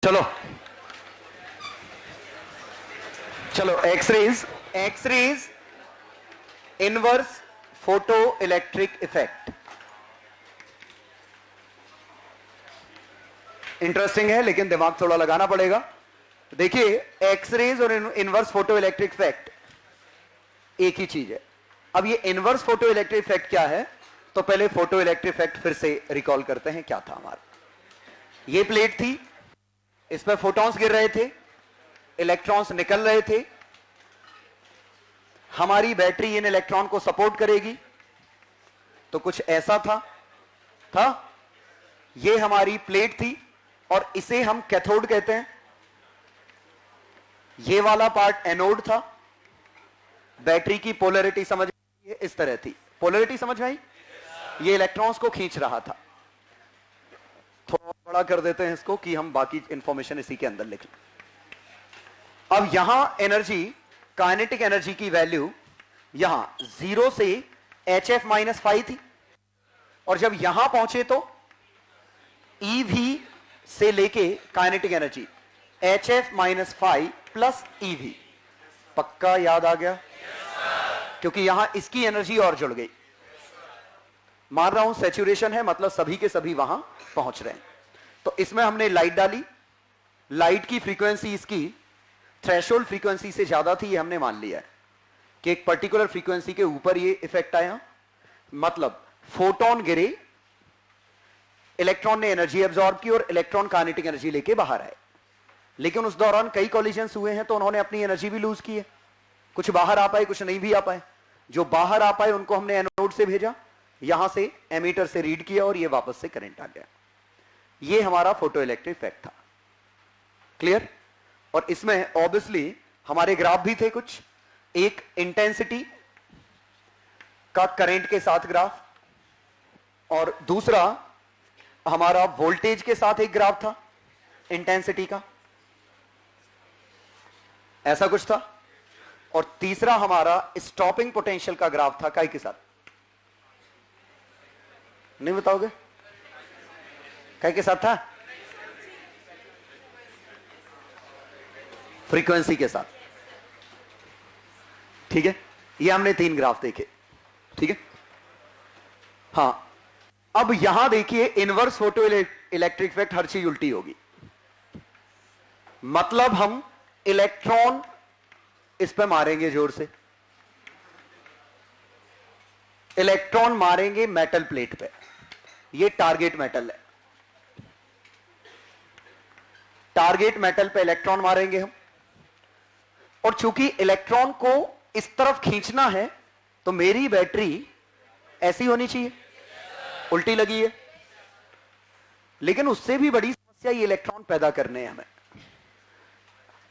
चलो चलो X rays inverse photoelectric effect interesting है, लेकिन दिमाग थोड़ा लगाना पड़ेगा। देखिए, एक्सरेज और इनवर्स फोटो इलेक्ट्रिक इफेक्ट एक ही चीज है। अब ये इनवर्स फोटो इलेक्ट्रिक इफेक्ट क्या है, तो पहले फोटो इलेक्ट्रिक इफेक्ट फिर से रिकॉल करते हैं क्या था हमारा। ये प्लेट थी, इस पर फोटॉन्स गिर रहे थे, इलेक्ट्रॉन्स निकल रहे थे। हमारी बैटरी इन इलेक्ट्रॉन को सपोर्ट करेगी, तो कुछ ऐसा था। ये हमारी प्लेट थी और इसे हम कैथोड कहते हैं। ये वाला पार्ट एनोड था। बैटरी की पोलैरिटी समझ इस तरह थी। पोलैरिटी समझ में आई? ये इलेक्ट्रॉन्स को खींच रहा था। थोड़ा बड़ा कर देते हैं इसको कि हम बाकी इंफॉर्मेशन इसी के अंदर लिख लें। अब यहां एनर्जी, काइनेटिक एनर्जी की वैल्यू यहां 0 से HF-5 थी, और जब यहां पहुंचे तो EV से लेके kinetic energy HF-5 plus EV। पक्का याद आ गया? क्योंकि यहां इसकी एनर्जी और जुड़ गई। मान रहा हूं सैचुरेशन है, मतलब सभी के सभी वहां पहुंच रहे हैं। तो इसमें हमने लाइट डाली। लाइट की फ्रीक्वेंसी इसकी थ्रेशोल्ड फ्रीक्वेंसी से ज्यादा थी, ये हमने मान लिया है कि एक पर्टिकुलर फ्रीक्वेंसी के ऊपर ये इफेक्ट आया। मतलब फोटोन गिरे, इलेक्ट्रॉन ने एनर्जी एब्जॉर्ब की और इलेक्ट्रॉन काइनेटिक एनर्जी लेके बाहर आए। लेकिन उस दौरान कई कॉलिजन्स हुए हैं, तो उन्होंने अपनी एनर्जी भी लूज की है। कुछ बाहर आ पाए, कुछ नहीं भी आ पाए। जो बाहर आ पाए उनको हमने एनोड से भेजा, यहां से एमीटर से रीड किया और ये वापस से करंट आ गया। ये हमारा फोटो इलेक्ट्रिक इफेक्ट था। क्लियर? और इसमें ऑब्वियसली हमारे ग्राफ भी थे कुछ। एक इंटेंसिटी का करंट के साथ ग्राफ, और दूसरा हमारा वोल्टेज के साथ एक ग्राफ था इंटेंसिटी का, ऐसा कुछ था। और तीसरा हमारा स्टॉपिंग पोटेंशियल का ग्राफ था, काय के साथ? नहीं बताओगे? काय के साथ था? फ्रीक्वेंसी के साथ। ठीक है, ये हमने 3 ग्राफ देखे। ठीक है, हां। अब यहां देखिए, इनवर्स फोटो इलेक्ट्रिक इफेक्ट, हर चीज उल्टी होगी। मतलब हम इलेक्ट्रॉन इस पे मारेंगे जोर से, इलेक्ट्रॉन मारेंगे मेटल प्लेट पे। ये टारगेट मेटल है। टारगेट मेटल पे इलेक्ट्रॉन मारेंगे हम, और चूंकि इलेक्ट्रॉन को इस तरफ खींचना है, तो मेरी बैटरी ऐसी होनी चाहिए, उल्टी लगी है। लेकिन उससे भी बड़ी समस्या ये इलेक्ट्रॉन पैदा करने हैं हमें।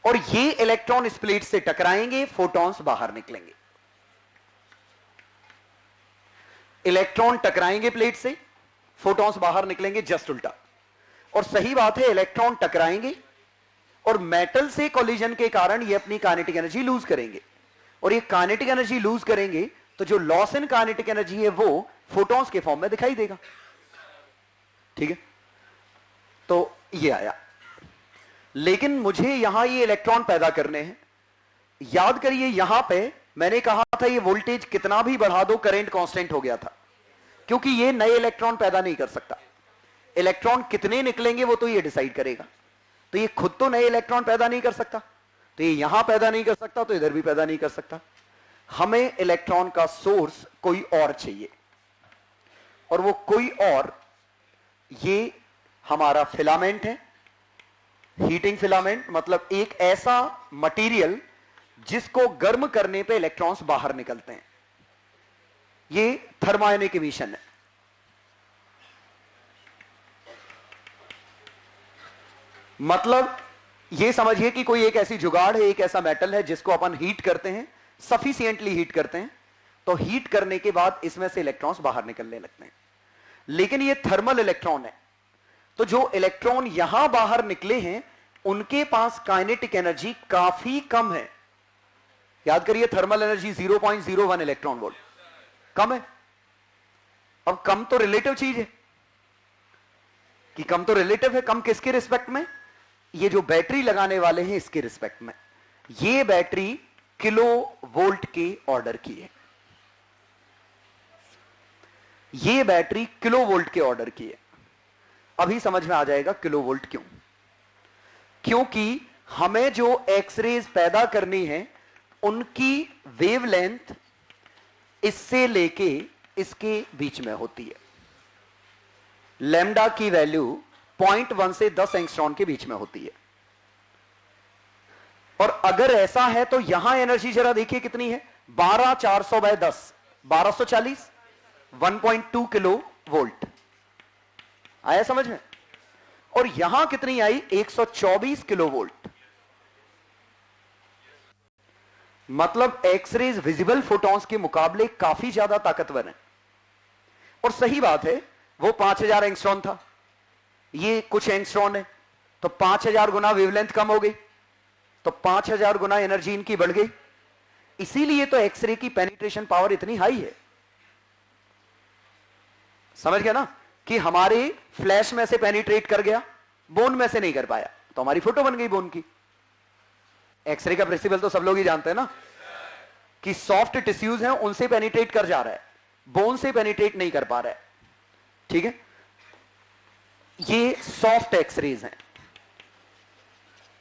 और ये इलेक्ट्रॉन इस प्लेट से टकराएंगे, फोटॉन्स बाहर निकलेंगे। इलेक्ट्रॉन टकराएंगे प्लेट से, फोटॉन्स बाहर निकलेंगे, जस्ट उल्टा। और सही बात है, इलेक्ट्रॉन टकराएंगे और मेटल से कोलिजन के कारण ये अपनी काइनेटिक एनर्जी लूज करेंगे। और ये काइनेटिक एनर्जी लूज करेंगे, तो जो लॉस इन काइनेटिक एनर्जी है वो फोटॉन्स के फॉर्म में दिखाई देगा। ठीक है, तो ये आया। लेकिन मुझे यहां ये इलेक्ट्रॉन पैदा करने हैं। याद करिए, यहां पे मैंने कहा था ये वोल्टेज कितना भी बढ़ा दो, करंट कांस्टेंट हो गया था, क्योंकि ये नए इलेक्ट्रॉन पैदा नहीं कर सकता। इलेक्ट्रॉन कितने निकलेंगे वो तो ये डिसाइड करेगा। तो ये खुद तो नए इलेक्ट्रॉन पैदा नहीं कर सकता, तो ये यहां पैदा नहीं कर सकता, तो इधर भी पैदा नहीं कर सकता। हमें इलेक्ट्रॉन का सोर्स कोई और चाहिए, और वो कोई और ये हमारा फिलामेंट है। हीटिंग फिलामेंट मतलब एक ऐसा मटेरियल जिसको गर्म करने पे इलेक्ट्रॉन्स बाहर निकलते हैं। ये थर्मायोनिक इमिशन है। मतलब ये समझिए कि कोई एक ऐसी जुगाड़ है, एक ऐसा मेटल है जिसको अपन हीट करते हैं, सफिशिएंटली हीट करते हैं, तो हीट करने के बाद इसमें से इलेक्ट्रॉन्स बाहर निकलने लगते हैं। लेकिन ये थर्मल इलेक्ट्रॉन है, तो जो इलेक्ट्रॉन यहां बाहर निकले हैं उनके पास काइनेटिक एनर्जी काफी कम है। याद करिए, थर्मल एनर्जी 0.01 इलेक्ट्रॉन वोल्ट, कम है। अब कम तो रिलेटिव चीज है कि कम तो रिलेटिव है। कम किसके रिस्पेक्ट में? ये जो बैटरी लगाने वाले हैं इसके रिस्पेक्ट में, ये बैटरी किलो वोल्ट के ऑर्डर की है, ये बैटरी किलो वोल्ट के ऑर्डर की है। अभी समझ में आ जाएगा किलो वोल्ट क्यों। क्योंकि हमें जो एक्सरेज पैदा करनी है उनकी वेवलेंथ इससे लेके इसके बीच में होती है। लैम्डा की वैल्यू 0.1 से 10 एंगस्ट्रॉन के बीच में होती है। और अगर ऐसा है तो यहां एनर्जी जरा देखिए कितनी है, 12400 बाय 10, 1240, 1.2 किलो वोल्ट। आया समझ में? और यहां कितनी आई, 124 किलो वोल्ट। मतलब एक्सरेज विजिबल फोटॉन्स के मुकाबले काफी ज्यादा ताकतवर है। और सही बात है, वो 5000 एंगस्ट्रॉन था, ये कुछ एंगस्ट्रॉन है, तो 5000 गुना वेवलेंथ कम हो गई, तो 5000 गुना एनर्जी इनकी बढ़ गई। इसीलिए तो एक्सरे की पेनिट्रेशन पावर इतनी हाई है। समझ गया ना, कि हमारे फ्लैश में से पेनिट्रेट कर गया, बोन में से नहीं कर पाया, तो हमारी फोटो बन गई बोन की। एक्सरे का प्रिंसिपल तो सब लोग ही जानते हैं ना, कि सॉफ्ट टिश्यूज हैं उनसे पेनिट्रेट कर जा रहा है, बोन से पेनिट्रेट नहीं कर पा रहा है। ठीक है, ये सॉफ्ट एक्सरेज हैं।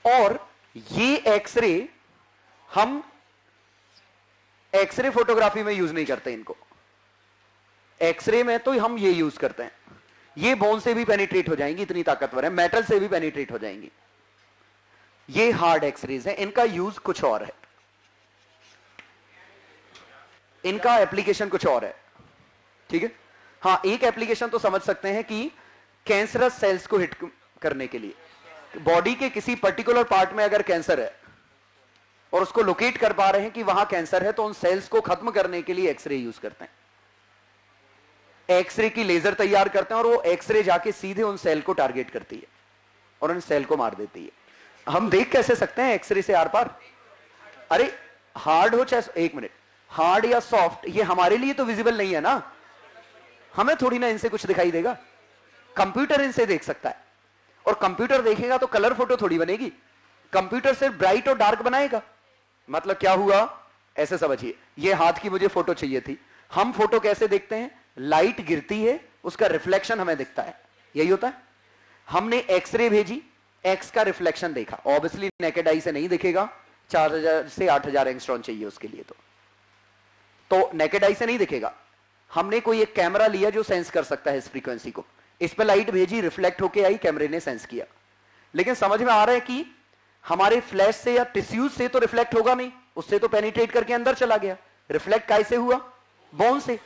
और ये एक्सरे हम एक्सरे फोटोग्राफी में यूज नहीं करते इनको। एक्सरे में तो हम ये यूज करते हैं, ये बोन से भी पेनिट्रेट हो जाएंगी, इतनी ताकतवर है, मेटल से भी पेनिट्रेट हो जाएंगी। ये हार्ड एक्सरेज है, इनका यूज कुछ और है, इनका एप्लीकेशन कुछ और है। ठीक है, हां एक एप्लीकेशन तो समझ सकते हैं कि कैंसरस सेल्स को हिट करने के लिए, बॉडी के किसी पर्टिकुलर पार्ट में अगर कैंसर है और उसको लोकेट कर पा रहे हैं कि वहां कैंसर है, तो उन सेल्स को खत्म करने के लिए एक्सरे यूज करते हैं। एक्सरे की लेजर तैयार करते हैं और वो एक्सरे जाके सीधे उन सेल को टारगेट करती है और उन सेल को मार देती है। हम देख कैसे सकते हैं एक्सरे से आर पार? अरे हार्ड हो चाहे, एक मिनट, हार्ड या सॉफ्ट, ये हमारे लिए तो विजिबल नहीं है ना, हमें थोड़ी ना इनसे कुछ दिखाई देगा। कंप्यूटर इनसे देख सकता है, और कंप्यूटर देखेगा तो कलर फोटो थोड़ी बनेगी, कंप्यूटर सिर्फ ब्राइट और डार्क बनाएगा। मतलब क्या हुआ, ऐसे समझिए, ये हाथ की मुझे फोटो चाहिए थी, हम फोटो कैसे देखते हैं, लाइट गिरती है, उसका रिफ्लेक्शन हमें दिखता है, यही होता है। हमने एक्सरे भेजी, एक्स का रिफ्लेक्शन देखा, ऑब्वियसली नेकेड आई से नहीं दिखेगा, 4000 से 8000 एंगस्ट्रॉन चाहिए उसके लिए, तो नेकेड आई से नहीं दिखेगा। हमने कोई एक कैमरा लिया जो सेंस कर सकता है इस फ्रीक्वेंसी को, इस पर लाइट भेजी, रिफ्लेक्ट होके आई, कैमरे ने सेंस किया। लेकिन समझ में आ रहा है कि हमारे फ्लैश से या टिश्यूज से तो रिफ्लेक्ट होगा नहीं, उससे तो पेनिट्रेट करके अंदर चला गया। रिफ्लेक्ट कैसे हुआ, बोन से,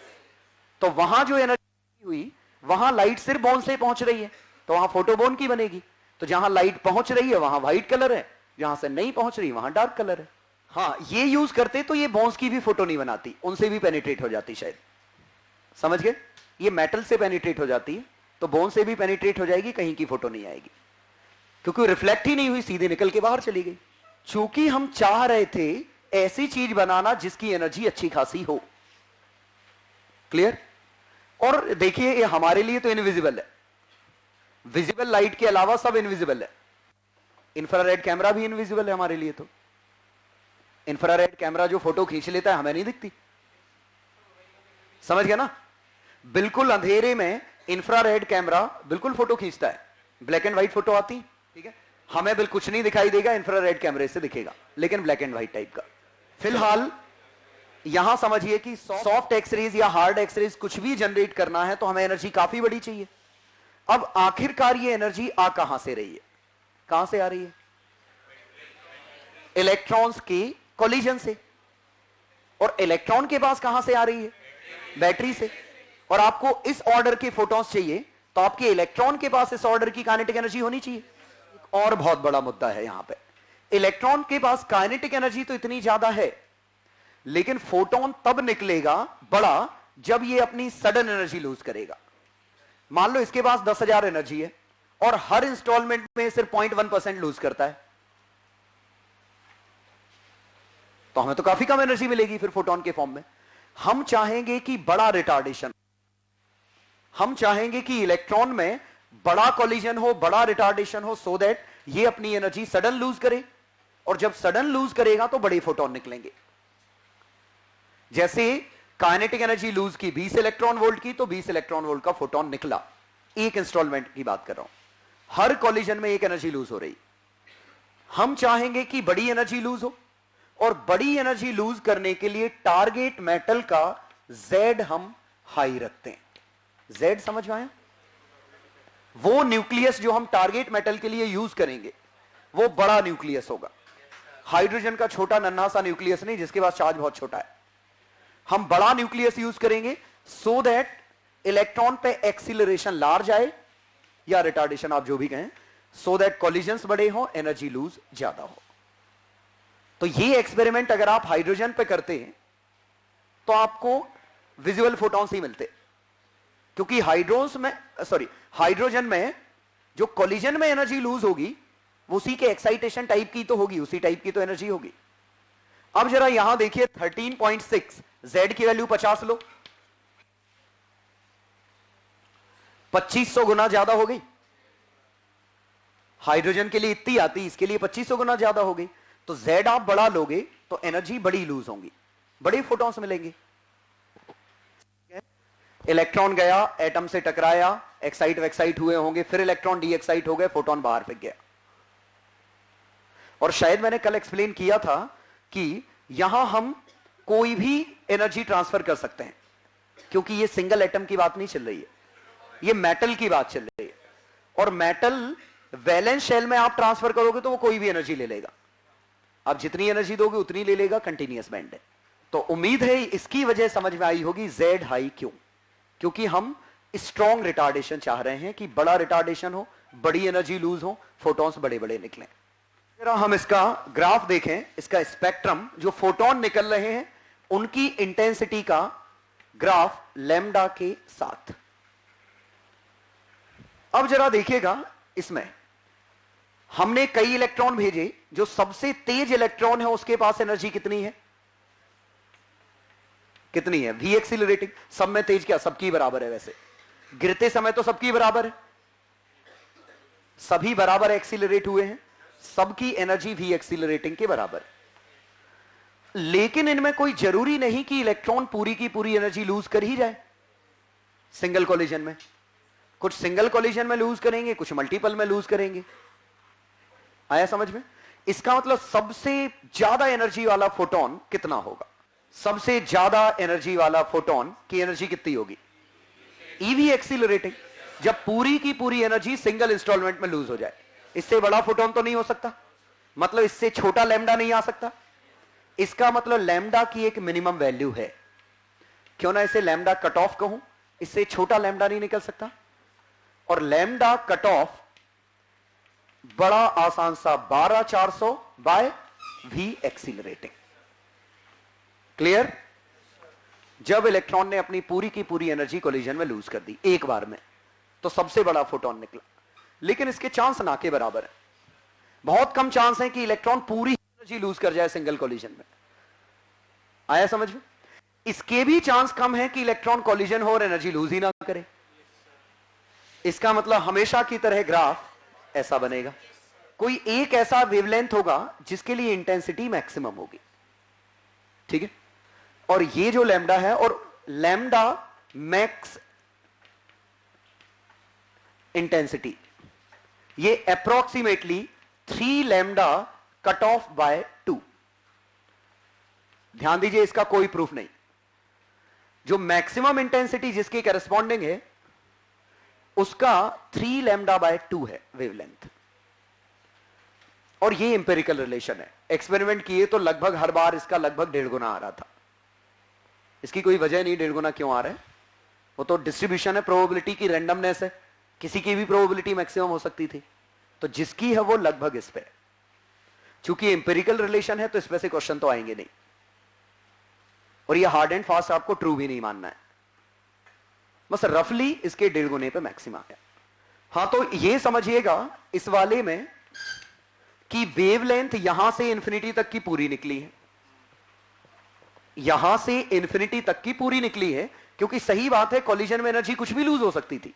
तो वहां जो एनर्जी हुई, वहां लाइट सिर्फ बोन से पहुंच रही है, तो वहां फोटो बोन की बनेगी। तो जहां लाइट पहुंच रही है वहां व्हाइट कलर है, जहां से नहीं पहुंच रही वहां डार्क कलर है। हाँ, ये यूज करते तो ये बोन्स की भी फोटो नहीं बनाती, उनसे भी पेनिट्रेट हो जाती शायद। समझ गए, ये मेटल से पेनिट्रेट हो जाती है, तो बोन से भी पेनिट्रेट हो जाएगी, कहीं की फोटो नहीं आएगी, क्योंकि रिफ्लेक्ट ही नहीं हुई, सीधे निकल के बाहर चली गई। चूंकि हम चाह रहे थे ऐसी चीज बनाना जिसकी एनर्जी अच्छी खासी हो। क्लियर? और देखिए, ये हमारे लिए तो इनविजिबल है, विजिबल लाइट के अलावा सब इनविजिबल है। इंफ्रारेड कैमरा भी इनविजिबल है हमारे लिए। तो इंफ्रारेड कैमरा जो फोटो खींच लेता है हमें नहीं दिखती, समझ गया ना? बिल्कुल अंधेरे में इंफ्रारेड कैमरा बिल्कुल फोटो खींचता है, ब्लैक एंड व्हाइट फोटो आती, ठीक है, हमें बिल्कुल कुछ नहीं दिखाई देगा, इंफ्रारेड कैमरे से दिखेगा, लेकिन ब्लैक एंड व्हाइट टाइप का। फिलहाल यहां समझिए कि सॉफ्ट एक्सरेज या हार्ड एक्सरेज कुछ भी जनरेट करना है तो हमें एनर्जी काफी बड़ी चाहिए। अब आखिरकार ये एनर्जी आ कहां से रही है, कहां से आ रही है? इलेक्ट्रॉन्स के कोलिजन से। और इलेक्ट्रॉन के पास कहां से आ रही है? बैटरी से। और आपको इस ऑर्डर के फोटॉन्स चाहिए तो आपके इलेक्ट्रॉन के पास इस ऑर्डर की काइनेटिक एनर्जी होनी चाहिए। एक और बहुत बड़ा मुद्दा है यहां पे, इलेक्ट्रॉन के पास काइनेटिक एनर्जी तो इतनी ज्यादा है, लेकिन फोटोन तब निकलेगा बड़ा जब ये अपनी सडन एनर्जी लूज करेगा। मान लो इसके पास 10,000 एनर्जी है और हर इंस्टॉलमेंट में सिर्फ 0.1% लूज करता है, तो हमें तो काफी कम एनर्जी मिलेगी फिर फोटोन के फॉर्म में। हम चाहेंगे कि बड़ा रिटार्डेशन, हम चाहेंगे कि इलेक्ट्रॉन में बड़ा कोलिजन हो, बड़ा रिटार्डेशन हो, सो दैट ये अपनी एनर्जी सडन लूज करे, और जब सडन लूज करेगा तो बड़े फोटोन निकलेंगे। जैसे काइनेटिक एनर्जी लूज की 20 इलेक्ट्रॉन वोल्ट की, तो 20 इलेक्ट्रॉन वोल्ट का फोटोन निकला। एक इंस्टॉलमेंट की बात कर रहा हूं, हर कॉलिजन में एक एनर्जी लूज हो रही। हम चाहेंगे कि बड़ी एनर्जी लूज हो, और बड़ी एनर्जी लूज करने के लिए टारगेट मेटल का Z हम हाई रखते हैं। Z समझ में आया? वो न्यूक्लियस जो हम टारगेट मेटल के लिए यूज करेंगे वो बड़ा न्यूक्लियस होगा। हाइड्रोजन का छोटा नन्हा सा न्यूक्लियस नहीं जिसके पास चार्ज बहुत छोटा है। हम बड़ा न्यूक्लियस यूज करेंगे सो दैट इलेक्ट्रॉन पे एक्सीलरेशन लार्ज आए, या रिटार्डेशन आप जो भी कहें, सो दैट कॉलिजन्स बड़े हो, एनर्जी लूज ज्यादा हो। तो ये एक्सपेरिमेंट अगर आप हाइड्रोजन पे करते हैं तो आपको विजुअल फोटॉन्स ही मिलते, क्योंकि हाइड्रोजन में जो कॉलिजन में एनर्जी लूज होगी वो उसी के एक्साइटेशन टाइप की तो होगी, उसी टाइप की तो एनर्जी होगी। अब जरा यहां देखिए 13.6, Z की वैल्यू 50 लो, 2500 गुना ज्यादा हो गई। हाइड्रोजन के लिए इतनी आती, इसके लिए 2500 गुना ज्यादा हो गई। तो Z आप बड़ा लोगे तो एनर्जी बड़ी लूज होंगी, बड़े फोटॉन्स मिलेंगे। इलेक्ट्रॉन गया, एटम से टकराया, एक्साइट हुए होंगे, फिर इलेक्ट्रॉन डी एक्साइट हो गए, फोटोन बाहर फेंक गया। और शायद मैंने कल एक्सप्लेन किया था कि यहां हम कोई भी एनर्जी ट्रांसफर कर सकते हैं, क्योंकि ये सिंगल एटम की बात नहीं चल रही है, ये मेटल की बात चल रही है। और मेटल वैलेंस शेल में आप ट्रांसफर करोगे तो वो कोई भी एनर्जी ले लेगा, आप जितनी एनर्जी दोगे उतनी ले लेगा, कंटिन्यूअस बैंड है। तो उम्मीद है इसकी वजह समझ में आई होगी Z हाई क्यों, क्योंकि हम स्ट्रॉन्ग रिटार्डेशन चाह रहे हैं कि बड़ा रिटार्डेशन हो, बड़ी एनर्जी लूज हो, फोटॉन्स बड़े बड़े निकलें। जरा हम इसका ग्राफ देखें, इसका स्पेक्ट्रम, जो फोटोन निकल रहे हैं उनकी इंटेंसिटी का ग्राफ लैम्डा के साथ। अब जरा देखिएगा, इसमें हमने कई इलेक्ट्रॉन भेजे, जो सबसे तेज इलेक्ट्रॉन है उसके पास एनर्जी कितनी है? कितनी है? V accelerating. सब में तेज क्या? सबकी बराबर है। वैसे गिरते समय तो सबकी बराबर है, सभी बराबर एक्सीलरेट हुए हैं, सबकी एनर्जी V एक्सीलरेटिंग के बराबर। लेकिन इनमें कोई जरूरी नहीं कि इलेक्ट्रॉन पूरी की पूरी एनर्जी लूज कर ही जाए। सिंगल कॉलिजन में कुछ सिंगल कॉलिजन में लूज करेंगे, कुछ मल्टीपल में लूज करेंगे। आया समझ में? इसका मतलब सबसे ज्यादा एनर्जी वाला फोटोन कितना होगा? सबसे ज्यादा एनर्जी वाला फोटोन की एनर्जी कितनी होगी? EV accelerating. जब पूरी की पूरी एनर्जी सिंगल इंस्टॉलमेंट में लूज हो जाए। इससे बड़ा फोटोन तो नहीं हो सकता, मतलब इससे छोटा लैम्डा नहीं आ सकता। इसका मतलब लैम्डा की एक मिनिमम वैल्यू है, क्यों ना इसे लैम्डा कट ऑफ कहूं, इससे छोटा लैम्डा नहीं निकल सकता। और लैम्डा कट ऑफ बड़ा आसान सा 12400 बाय V एक्सीलरेटिंग। क्लियर? जब इलेक्ट्रॉन ने अपनी पूरी की पूरी एनर्जी कोलिजन में लूज कर दी एक बार में, तो सबसे बड़ा फोटोन निकला। लेकिन इसके चांस ना के बराबर है, बहुत कम चांस है कि इलेक्ट्रॉन पूरी एनर्जी लूज कर जाए सिंगल कोलिजन में। आया समझ में? इसके भी चांस कम है कि इलेक्ट्रॉन कोलिजन हो और एनर्जी लूज ही ना करे। इसका मतलब हमेशा की तरह ग्राफ ऐसा बनेगा। कोई एक ऐसा वेवलेंथ होगा जिसके लिए इंटेंसिटी मैक्सिमम होगी, ठीक है? और ये जो लैम्डा है, और लैम्डा मैक्स इंटेंसिटी, ये approximately 3 lambda cut off by 2। ध्यान दीजिए, इसका कोई प्रूफ नहीं। जो मैक्सिमम इंटेंसिटी जिसके करस्पॉन्डिंग है उसका 3 लैम्डा बाय 2 है वेवलेंथ। और ये इंपेरिकल रिलेशन है, एक्सपेरिमेंट किए तो लगभग हर बार इसका लगभग 1.5 गुना आ रहा था। इसकी कोई वजह नहीं 1.5 गुना क्यों आ रहा है, वो तो डिस्ट्रीब्यूशन है, प्रोबेबिलिटी की रैंडमनेस है, किसी की भी प्रोबेबिलिटी मैक्सिमम हो सकती थी, तो जिसकी है वो लगभग इस पे। चूंकि इंपेरिकल रिलेशन है तो इस पे से क्वेश्चन तो आएंगे नहीं, और ये हार्ड एंड फास्ट आपको ट्रू भी नहीं मानना है, बस रफली इसके 1.5 गुने पे मैक्सिमम है। हां, तो ये समझिएगा इस वाले में कि वेवलेंथ यहां से इंफिनिटी तक की पूरी निकली है, यहां से इंफिनिटी तक की पूरी निकली है, क्योंकि सही बात है कोलिजन में एनर्जी कुछ भी लूज हो सकती थी,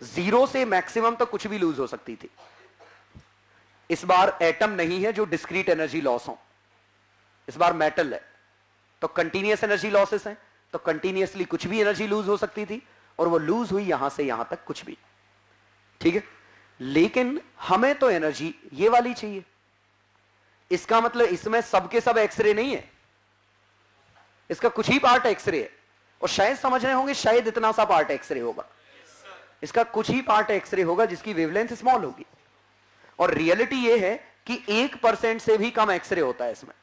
0 से मैक्सिमम तक कुछ भी लूज हो सकती थी। इस बार एटम नहीं है जो डिस्क्रीट एनर्जी लॉस हो, इस बार मेटल है, तो कंटीन्यूअस एनर्जी लॉसेस हैं, तो कंटीन्यूअसली कुछ भी एनर्जी लूज हो सकती थी और वो लूज हुई यहां से यहां तक कुछ भी, ठीक है। लेकिन हमें तो एनर्जी ये वाली चाहिए, इसका मतलब इसमें सबके सब एक्सरे नहीं है, इसका कुछ ही पार्ट एक्सरे है, और शायद समझ रहे होंगे शायद इतना सा पार्ट एक्सरे होगा, इसका कुछ ही पार्ट एक्सरे होगा जिसकी वेवलेंथ स्मॉल होगी, और रियलिटी ये है कि 1% से भी कम एक्सरे होता है इसमें,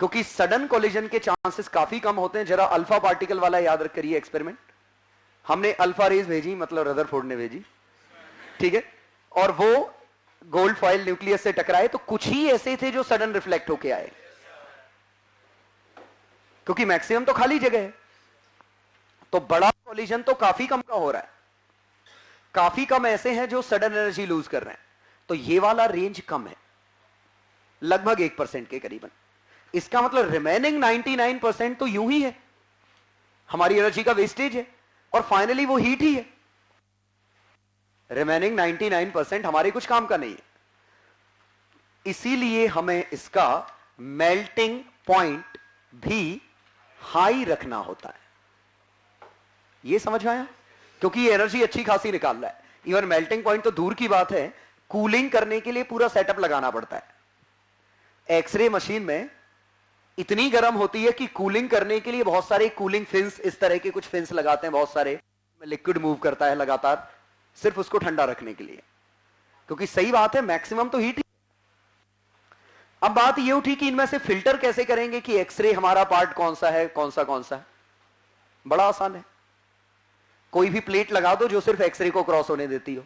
क्योंकि सडन कोलिजन के चांसेस काफी कम होते हैं। जरा अल्फा पार्टिकल वाला याद रख करिए एक्सपेरिमेंट, हमने अल्फा रेज भेजी, मतलब रदरफोर्ड ने भेजी, ठीक है, और वो गोल्ड फॉइल न्यूक्लियस से टकराए तो कुछ ही ऐसे थे जो सडन रिफ्लेक्ट होके आए, क्योंकि मैक्सिमम तो खाली जगह है, तो बड़ा कोलिजन तो काफी कम का हो रहा है, काफी कम ऐसे हैं जो सडन एनर्जी लूज कर रहे हैं, तो ये वाला रेंज कम है, लगभग 1% के करीबन। इसका मतलब रिमेनिंग 99% तो यूं ही है, हमारी एनर्जी का वेस्टेज है, और फाइनली वो हीट ही है। रिमेनिंग 99% हमारे कुछ काम का नहीं है, इसीलिए हमें इसका मेल्टिंग पॉइंट भी हाई रखना होता है। ये समझ में आया? क्योंकि ये एनर्जी अच्छी खासी निकाल रहा है, इवन मेल्टिंग पॉइंट तो दूर की बात है, कूलिंग करने के लिए पूरा सेटअप लगाना पड़ता है। एक्सरे मशीन में इतनी गर्म होती है कि कूलिंग करने के लिए बहुत सारे कूलिंग फिन्स, इस तरह के कुछ फिन्स लगाते हैं बहुत सारे, लिक्विड मूव करता है लगातार सिर्फ उसको ठंडा रखने के लिए, क्योंकि सही बात है मैक्सिमम तो हीट। अब बात ये उठी कि इनमें से फिल्टर कैसे करेंगे कि एक्सरे हमारा पार्ट कौन सा है, कौन सा है। बड़ा आसान है, कोई भी प्लेट लगा दो जो सिर्फ एक्सरे को क्रॉस होने देती हो।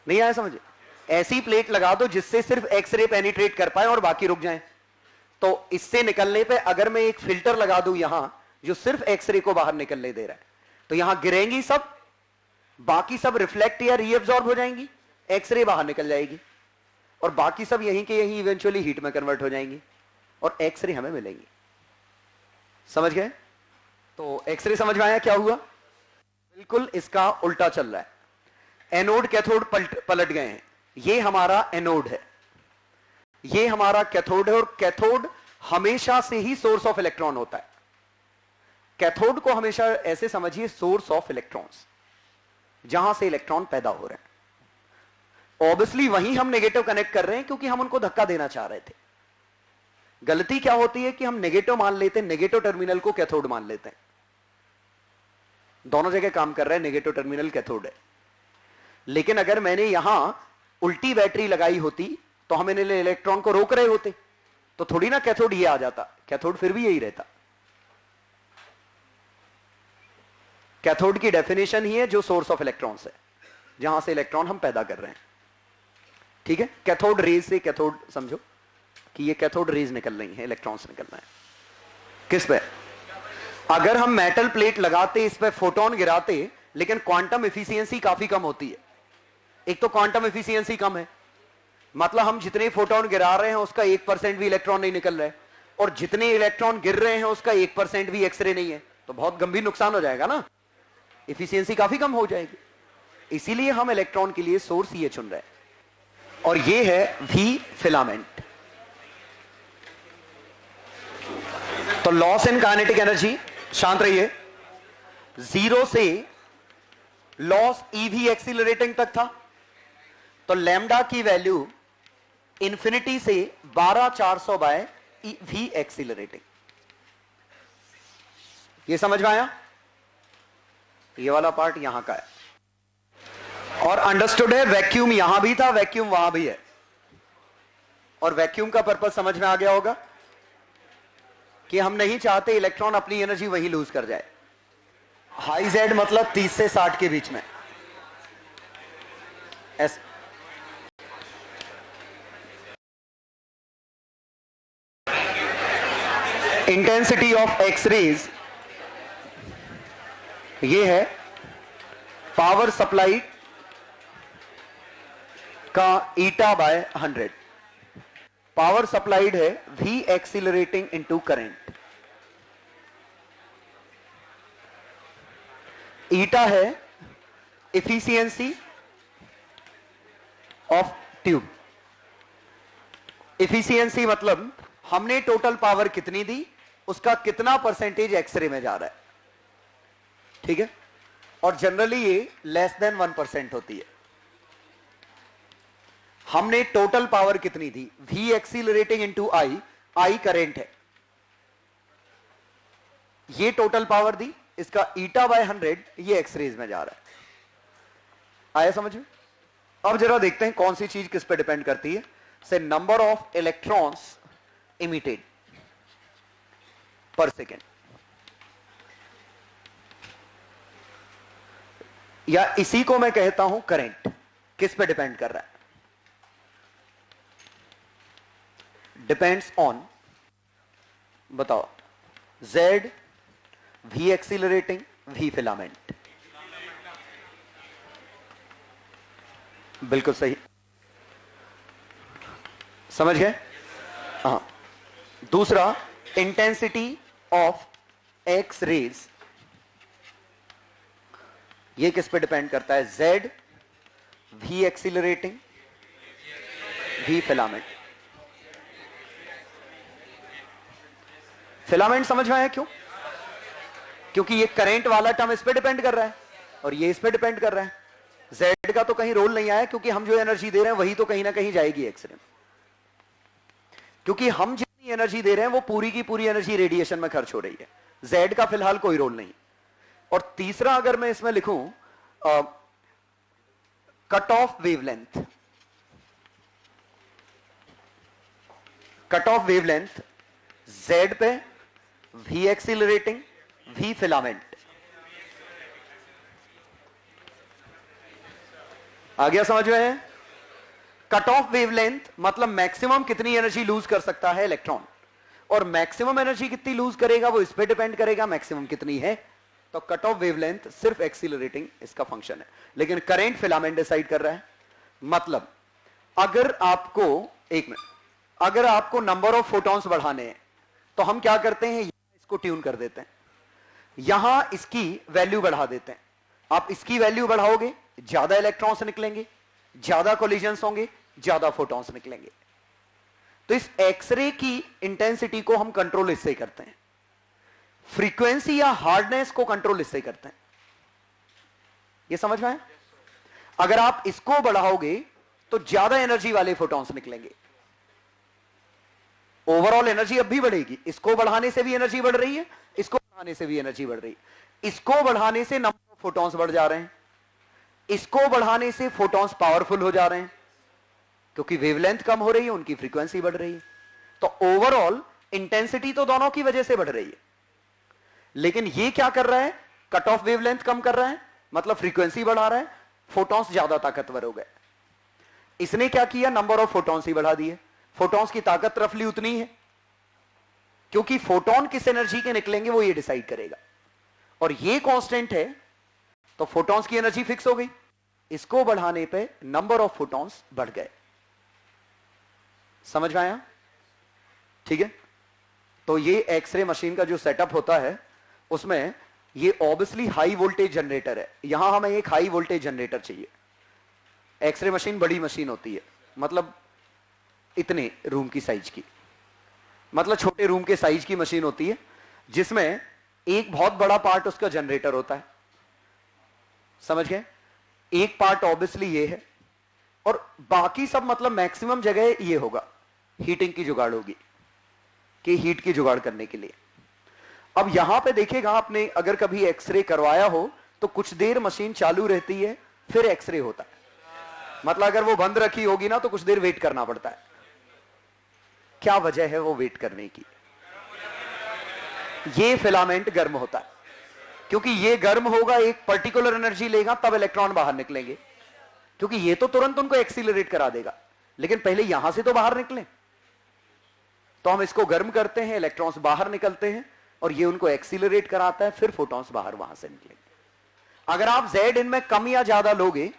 नहीं आया समझे? ऐसी प्लेट लगा दो जिससे सिर्फ एक्सरे पेनिट्रेट कर पाए और बाकी रुक जाए। तो इससे निकलने पे अगर मैं एक फिल्टर लगा दूं यहां जो सिर्फ एक्सरे को बाहर निकलने दे रहा है, तो यहां गिरेंगी सब, बाकी सब रिफ्लेक्ट या रीअब्सॉर्ब हो जाएंगी, एक्सरे बाहर निकल जाएगी, और बाकी सब यहीं के यहीं इवेंचुअली हीट में कन्वर्ट हो जाएंगी, और एक्सरे हमें मिलेंगी। समझ गए? तो एक्सरे समझ में आया क्या हुआ? बिल्कुल इसका उल्टा चल रहा है, एनोड कैथोड पलट गए हैं। ये हमारा एनोड है, ये हमारा कैथोड है, और कैथोड हमेशा से ही सोर्स ऑफ इलेक्ट्रॉन होता है। कैथोड को हमेशा ऐसे समझिए सोर्स ऑफ इलेक्ट्रॉन्स, जहां से इलेक्ट्रॉन पैदा हो रहे हैं। ऑब्वियसली वहीं हम नेगेटिव कनेक्ट कर रहे हैं क्योंकि हम उनको धक्का देना चाह रहे थे। गलती क्या होती है कि हम नेगेटिव मान लेते हैं, नेगेटिव टर्मिनल को कैथोड मान लेते हैं। दोनों जगह काम कर रहा है, नेगेटिव टर्मिनल कैथोड है। लेकिन अगर मैंने यहां उल्टी बैटरी लगाई होती तो हम इलेक्ट्रॉन को रोक रहे होते, तो थोड़ी ना कैथोड ये आ जाता, कैथोड फिर भी यही रहता। कैथोड की डेफिनेशन ही है जो सोर्स ऑफ इलेक्ट्रॉन्स है, जहां से इलेक्ट्रॉन हम पैदा कर रहे हैं। ठीक है, कैथोड रेज से, कैथोड समझो कि ये कैथोड रेज निकल रही है, इलेक्ट्रॉन्स निकल रहे हैं। किस पे? अगर हम मेटल प्लेट लगाते, इस पे फोटोन गिराते, लेकिन क्वांटम एफिशिएंसी काफी कम होती है। एक तो क्वांटम एफिशिएंसी कम है, मतलब हम जितने फोटोन गिरा रहे हैं उसका 1% भी इलेक्ट्रॉन नहीं निकल रहा है, और जितने इलेक्ट्रॉन गिर रहे हैं उसका 1% भी एक्सरे नहीं है, तो बहुत गंभीर नुकसान हो जाएगा ना, एफिशिएंसी काफी कम हो जाएगी। इसीलिए हम इलेक्ट्रॉन के लिए सोर्स ये चुन रहे हैं, और ये है वी फिलामेंट। तो लॉस इन काइनेटिक एनर्जी, शांत रहिए, 0 से लॉस ईवी एक्सीलरेटिंग तक था, तो लैम्डा की वैल्यू इंफिनिटी से 12400 बाय वी एक्सीलरेटिंग। ये समझ में आया? ये वाला पार्ट यहां का है, और अंडरस्टूड है वैक्यूम यहां भी था, वैक्यूम वहां भी है, और वैक्यूम का पर्पस समझ में आ गया होगा कि हम नहीं चाहते इलेक्ट्रॉन अपनी एनर्जी वहीं लूज कर जाए। हाई जेड मतलब 30 से 60 के बीच में। इंटेंसिटी ऑफ एक्सरेज ये है पावर सप्लाई का ईटा बाय 100। पावर सप्लाइड है वी एक्सीलरेटिंग इनटू करंट। ईटा है एफिशिएंसी ऑफ ट्यूब। इफिशियंसी मतलब हमने टोटल पावर कितनी दी, उसका कितना परसेंटेज एक्सरे में जा रहा है, ठीक है। और जनरली ये लेस देन 1% होती है। हमने टोटल पावर कितनी दी, V accelerating into I current है, ये टोटल पावर दी, इसका ईटा बाय 100 ये एक्सरेज में जा रहा है। आया समझ में? अब जरा देखते हैं कौन सी चीज किस पे डिपेंड करती है। से नंबर ऑफ इलेक्ट्रॉन्स इमिटेड पर सेकेंड, या इसी को मैं कहता हूं करंट, किस पे डिपेंड कर रहा है? डिपेंड्स ऑन, बताओ, Z, V accelerating, V filament. बिल्कुल सही, समझ गए? हाँ। दूसरा, इंटेंसिटी ऑफ एक्स रेज, ये किस पे डिपेंड करता है? Z, V accelerating, V filament. Filament समझ में आया क्यों? क्योंकि ये करंट वाला टर्म इस पे डिपेंड कर रहा है और ये इस पे डिपेंड कर रहा है। Z का तो कहीं रोल नहीं आया, क्योंकि हम जो एनर्जी दे रहे हैं वही तो कहीं ना कहीं जाएगी एक्सरे में, क्योंकि हम जितनी एनर्जी दे रहे हैं वो पूरी की पूरी एनर्जी रेडिएशन में खर्च हो रही है। Z का फिलहाल कोई रोल नहीं। और तीसरा, अगर मैं इसमें लिखूं cut off wavelength, cut off wavelength Z पे V एक्सीलरेटिंग, V फिलामेंट। आ गया समझ में? कट ऑफ वेवलेंथ मतलब मैक्सिमम कितनी एनर्जी लूज कर सकता है इलेक्ट्रॉन, और मैक्सिमम एनर्जी कितनी लूज करेगा वो इस पे डिपेंड करेगा, मैक्सिमम कितनी है। तो कट ऑफ वेवलेंथ सिर्फ एक्सीलरेटिंग इसका फंक्शन है, लेकिन करंट फिलामेंट डिसाइड कर रहा है। मतलब अगर आपको, एक मिनट, अगर आपको नंबर ऑफ फोटॉन्स बढ़ाने हैं तो हम क्या करते हैं, इसको ट्यून कर देते हैं, यहां इसकी वैल्यू बढ़ा देते हैं। आप इसकी वैल्यू बढ़ाओगे, ज्यादा इलेक्ट्रॉन्स निकलेंगे, ज्यादा कोलिजन्स होंगे, ज्यादा फोटॉन्स निकलेंगे। तो इस एक्सरे की इंटेंसिटी को हम कंट्रोल इससे करते हैं, फ्रीक्वेंसी या हार्डनेस को कंट्रोल इससे करते हैं। ये समझ में आया? अगर आप इसको बढ़ाओगे तो ज्यादा एनर्जी वाले फोटॉन्स निकलेंगे, ओवरऑल एनर्जी अब भी बढ़ेगी। इसको बढ़ाने से भी एनर्जी बढ़ रही है, इसको बढ़ाने से भी एनर्जी बढ़ रही है। इसको बढ़ाने से नंबर ऑफ फोटॉन्स बढ़ जा रहे हैं, इसको बढ़ाने से फोटॉन्स पावरफुल हो जा रहे हैं, क्योंकि वेवलेंथ कम हो रही है, उनकी फ्रीक्वेंसी बढ़ रही है। तो ओवरऑल इंटेंसिटी तो दोनों की वजह से बढ़ रही है, लेकिन ये क्या कर रहा है, कट ऑफ वेवलेंथ कम कर रहा है, मतलब फ्रीक्वेंसी बढ़ा रहा है, फोटॉन्स ज्यादा ताकतवर हो गए। इसने क्या किया, नंबर ऑफ फोटॉन्स ही बढ़ा दिए। फोटॉन्स की ताकत रफली उतनी है, क्योंकि फोटॉन किस एनर्जी के निकलेंगे वो ये डिसाइड करेगा, और ये कांस्टेंट है, तो फोटॉन्स की एनर्जी फिक्स हो गई। इसको बढ़ाने पे नंबर ऑफ फोटॉन्स बढ़ गए। समझ में आया? ठीक है। तो ये एक्सरे मशीन का जो सेटअप होता है उसमें ये ऑब्वियसली हाई वोल्टेज जनरेटर है। यहां हमें एक हाई वोल्टेज जनरेटर चाहिए। एक्सरे मशीन बड़ी मशीन होती है, मतलब इतने रूम की साइज की, मतलब छोटे रूम के साइज की मशीन होती है, जिसमें एक बहुत बड़ा पार्ट उसका जनरेटर होता है। समझ गए? एक पार्ट ऑब्वियसली ये है, और बाकी सब मतलब मैक्सिमम जगह ये होगा, हीटिंग की जुगाड़ होगी, कि हीट की जुगाड़ करने के लिए। अब यहां पे देखिएगा आपने, अगर कभी एक्सरे करवाया हो तो कुछ देर मशीन चालू रहती है, फिर एक्सरे होता है। मतलब अगर वो बंद रखी होगी ना तो कुछ देर वेट करना पड़ता है। क्या वजह है वो वेट करने की? ये फिलामेंट गर्म होता है, क्योंकि ये गर्म होगा, एक पर्टिकुलर एनर्जी लेगा, तब इलेक्ट्रॉन बाहर निकलेंगे। क्योंकि ये तो तुरंत उनको एक्सीलरेट करा देगा, लेकिन पहले यहां से तो बाहर निकले। तो हम इसको गर्म करते हैं, इलेक्ट्रॉन्स बाहर निकलते हैं, और ये उनको एक्सीलरेट कराता है, फिर फोटॉन्स बाहर वहां से निकलेंगे। अगर आप Z इनमें कम या ज्यादा लोगे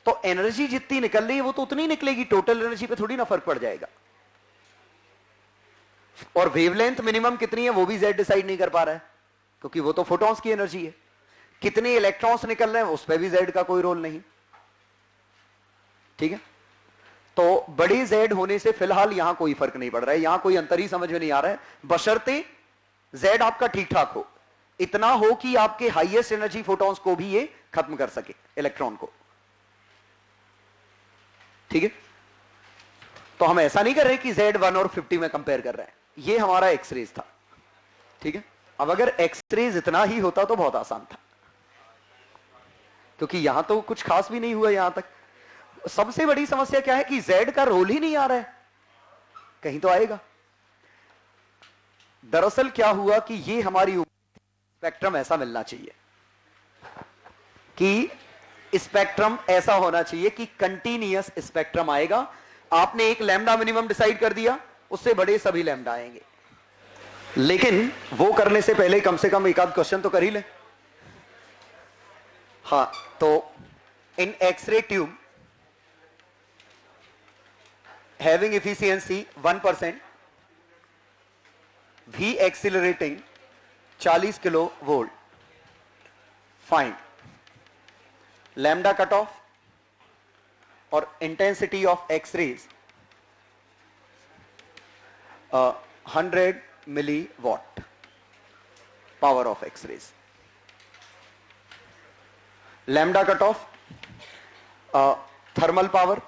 तो एनर्जी जितनी निकल रही है वो तो उतनी निकलेगी, टोटल एनर्जी पे थोड़ी ना फर्क पड़ जाएगा। और वेवलेंथ मिनिमम कितनी है वो भी Z डिसाइड नहीं कर पा रहा है, क्योंकि वो तो फोटॉन्स की एनर्जी है। कितने इलेक्ट्रॉन्स निकल रहे हैं उस पर भी Z का कोई रोल नहीं। ठीक है, तो बड़े Z होने से फिलहाल यहां कोई फर्क नहीं पड़ रहा है, यहां कोई अंतर ही समझ में नहीं आ रहा है, बशर्ते Z आपका ठीक ठाक हो, इतना हो कि आपके हाईएस्ट एनर्जी फोटॉन्स को भी ये खत्म कर सके, इलेक्ट्रॉन को। ठीक है, तो हम ऐसा नहीं कर रहे कि Z1 और 50 में कंपेयर कर रहे हैं, ये हमारा एक्सरेज था। ठीक है, अब अगर एक्सरेज इतना ही होता तो बहुत आसान था, क्योंकि यहां तो कुछ खास भी नहीं हुआ यहां तक। सबसे बड़ी समस्या क्या है कि Z का रोल ही नहीं आ रहा है, कहीं तो आएगा। दरअसल क्या हुआ कि ये हमारी स्पेक्ट्रम ऐसा मिलना चाहिए कि स्पेक्ट्रम ऐसा होना चाहिए कि कंटीन्यूअस स्पेक्ट्रम आएगा। आपने एक लैम्डा मिनिमम डिसाइड कर दिया, उससे बड़े सभी लैम्डा आएंगे, लेकिन वो करने से पहले कम से कम एक आध क्वेश्चन तो कर ही ले। हां, तो in X-ray tube having efficiency 1%, V accelerating 40 kilo volt, find lambda cut off और intensity of X-rays 100 milli watt power of X-rays. Lambda cut off thermal power,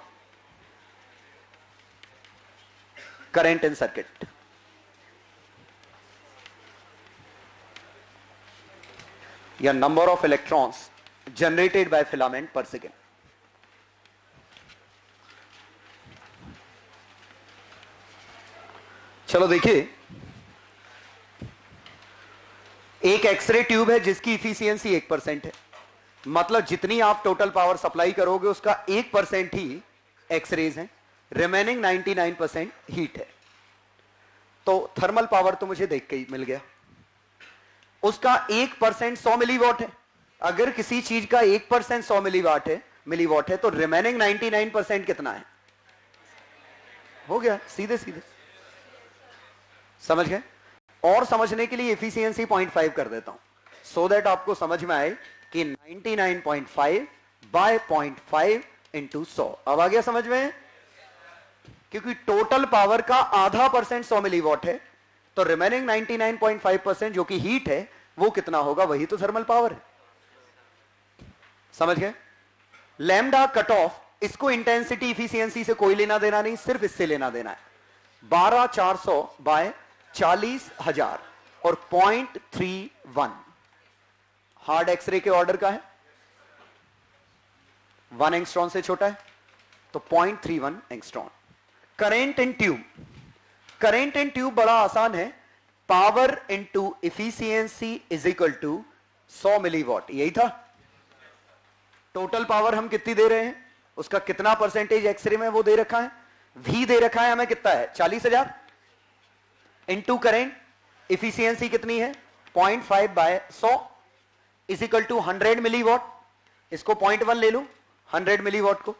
current in circuit, या number of electrons generated by filament per second। चलो देखिए, एक x ray tube है जिसकी efficiency 1% है, मतलब जितनी आप टोटल पावर सप्लाई करोगे उसका 1% ही एक्सरेज है, रिमेनिंग 99% हीट है। तो थर्मल पावर तो मुझे देख के ही मिल गया, उसका 1% 100 मिलीवॉट है। अगर किसी चीज का 1% 100 मिलीवॉट है तो रिमेनिंग 99% कितना है? हो गया, सीधे सीधे समझ गए। और समझने के लिए एफिशिएंसी 0.5 कर देता हूं, सो दैट आपको समझ में आए कि 99.5 बाय 0.5 इंटू 100। अब आ गया समझ में? क्योंकि टोटल पावर का आधा % 100 मिलीवॉट है, तो रिमेनिंग 99.5% जो कि हीट है वो कितना होगा? वही तो थर्मल पावर है। समझ गए? लैम्डा कट ऑफ, इसको इंटेंसिटी इफिशियंसी से कोई लेना देना नहीं, सिर्फ इससे लेना देना है। 12400 बाय 40,000 और 0.31 हार्ड एक्सरे के ऑर्डर का है, 1 एंगस्ट्रॉन से छोटा है तो 0.31 angstrom. Current in tube, current in tube बड़ा आसान है, power into efficiency is equal to 100 milliwatt. यही था। टोटल पावर हम कितनी दे रहे हैं, उसका कितना परसेंटेज एक्सरे में वो दे रखा है, वी दे रखा है हमें कितना है 40,000 इंटू करेंट, इफिशियंसी कितनी है 0.5 by 100 is equal to 100 milliwatt. इसको 0.1 ले लो, 100 मिलीवॉट को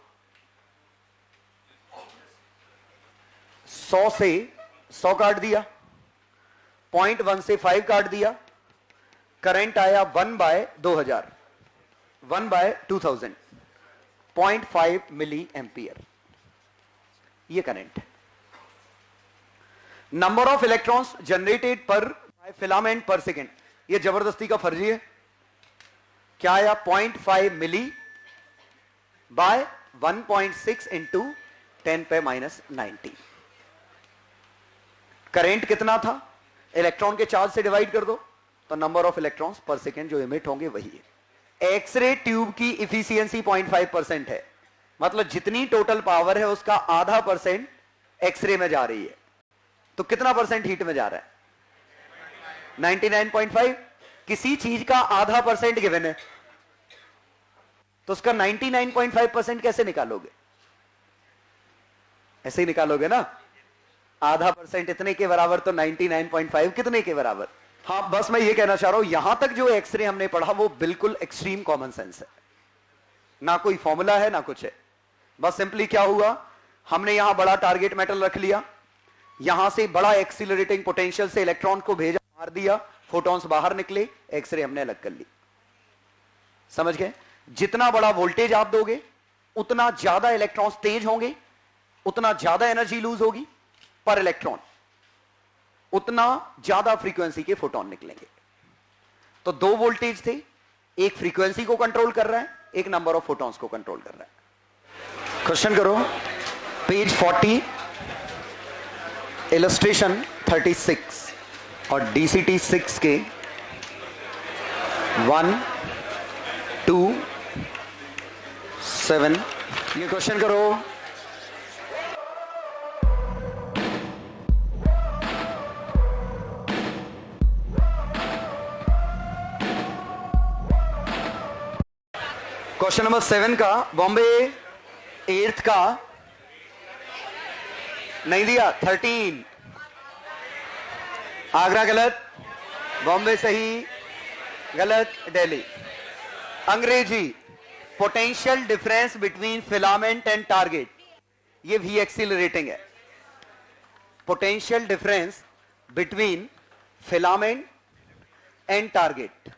100 से 100 काट दिया, 0.1 से 5 काट दिया, करंट आया 1 बाय 2000, 1 बाय 2000, 0.5 मिली एम्पियर। ये करंट है। नंबर ऑफ इलेक्ट्रॉन्स जनरेटेड पर फिलामेंट पर सेकेंड, ये जबरदस्ती का फर्जी है। क्या आया 0.5 मिली बाय 1.6 इंटू 10⁻90। करेंट कितना था, इलेक्ट्रॉन के चार्ज से डिवाइड कर दो तो नंबर ऑफ इलेक्ट्रॉन्स पर सेकेंड जो इमिट होंगे वही है। एक्सरे ट्यूब की इफिशियंसी 0.5% है, मतलब जितनी टोटल पावर है उसका आधा % एक्सरे में जा रही है, तो कितना % हीट में जा रहा है 99.5। किसी चीज का आधा % गिवन है तो उसका 99.5% कैसे निकालोगे? ऐसे ही निकालोगे ना, आधा % इतने के बराबर तो 99.5 कितने के बराबर। हाँ, बस मैं ये कहना चाह रहा हूं, यहां तक जो एक्सरे हमने पढ़ा वो बिल्कुल एक्सट्रीम कॉमन सेंस है, ना कोई फॉर्मूला है ना कुछ है। बस सिंपली क्या हुआ, हमने यहां बड़ा टारगेट मेटल रख लिया, यहां से बड़ा एक्सीलरेटिंग पोटेंशियल से इलेक्ट्रॉन को भेजा, मार दिया, फोटॉन्स बाहर निकले, एक्सरे हमने अलग कर ली। समझ गए? जितना बड़ा वोल्टेज आप दोगे उतना ज्यादा इलेक्ट्रॉन्स तेज होंगे, उतना ज्यादा एनर्जी लूज होगी पर इलेक्ट्रॉन, उतना ज्यादा फ्रीक्वेंसी के फोटोन निकलेंगे। तो दो वोल्टेज थे, एक फ्रीक्वेंसी को कंट्रोल कर रहा है, एक नंबर ऑफ फोटॉन्स को कंट्रोल कर रहा है। क्वेश्चन करो पेज 40 इलस्ट्रेशन 36 और DCT 6 के 1, 2, 7 ये क्वेश्चन करो। क्वेश्चन नंबर 7 का बॉम्बे 8th का नहीं दिया, 13 आगरा गलत, बॉम्बे सही, गलत दिल्ली। अंग्रेजी potential difference between filament and target, ये V एक्सीलरेटिंग है। Potential difference between filament and target.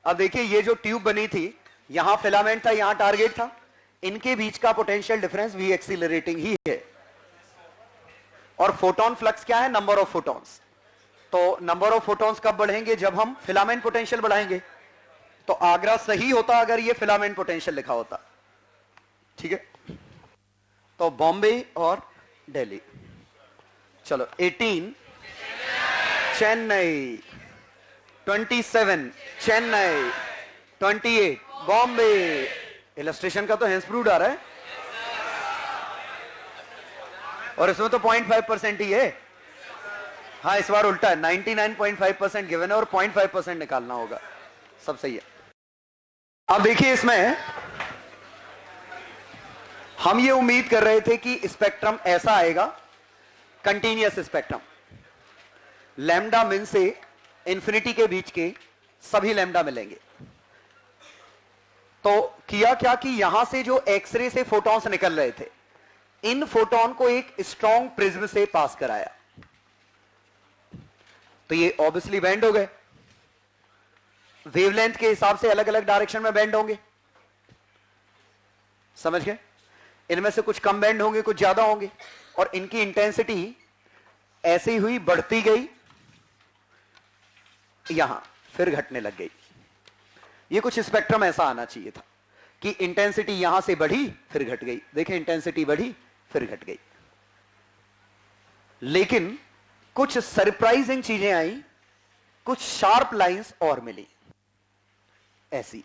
अब देखिए ये जो ट्यूब बनी थी, यहां फिलामेंट था, यहां टारगेट था, इनके बीच का पोटेंशियल डिफरेंस V एक्सीलरेटिंग ही है। और फोटोन फ्लक्स क्या है? Number of photons. तो नंबर ऑफ फोटॉन्स कब बढ़ेंगे? जब हम फिलामेंट पोटेंशियल बढ़ाएंगे। तो आगरा सही होता अगर ये फिलामेंट पोटेंशियल लिखा होता, ठीक है। तो बॉम्बे और दिल्ली। चलो 18 चेन्नई, 27 चेन्नई, 28 बॉम्बे। इलस्ट्रेशन का तो हैंस प्रूव्ड आ रहा है और इसमें तो 0.5% ही है। हाँ इस बार उल्टा है, 99.5% गिवन है और 0.5% निकालना होगा। सब सही है। अब देखिए इसमें हम ये उम्मीद कर रहे थे कि स्पेक्ट्रम ऐसा आएगा, कंटीन्यूअस स्पेक्ट्रम, लैम्डा मिन से इंफिनिटी के बीच के सभी लैम्डा मिलेंगे। तो किया क्या कि यहां से जो एक्सरे से फोटॉन्स निकल रहे थे, इन फोटॉन को एक स्ट्रॉन्ग प्रिज्म से पास कराया, तो ये ऑब्वियसली बेंड हो गए, वेवलेंथ के हिसाब से अलग अलग डायरेक्शन में बेंड होंगे। समझ गए? इनमें से कुछ कम बेंड होंगे, कुछ ज्यादा होंगे, और इनकी इंटेंसिटी ऐसे हुई बढ़ती गई, यहां फिर घटने लग गई। ये कुछ स्पेक्ट्रम ऐसा आना चाहिए था कि इंटेंसिटी यहां से बढ़ी फिर घट गई। देखें इंटेंसिटी बढ़ी फिर घट गई, लेकिन कुछ सरप्राइजिंग चीजें आई, कुछ शार्प लाइंस और मिली। ऐसी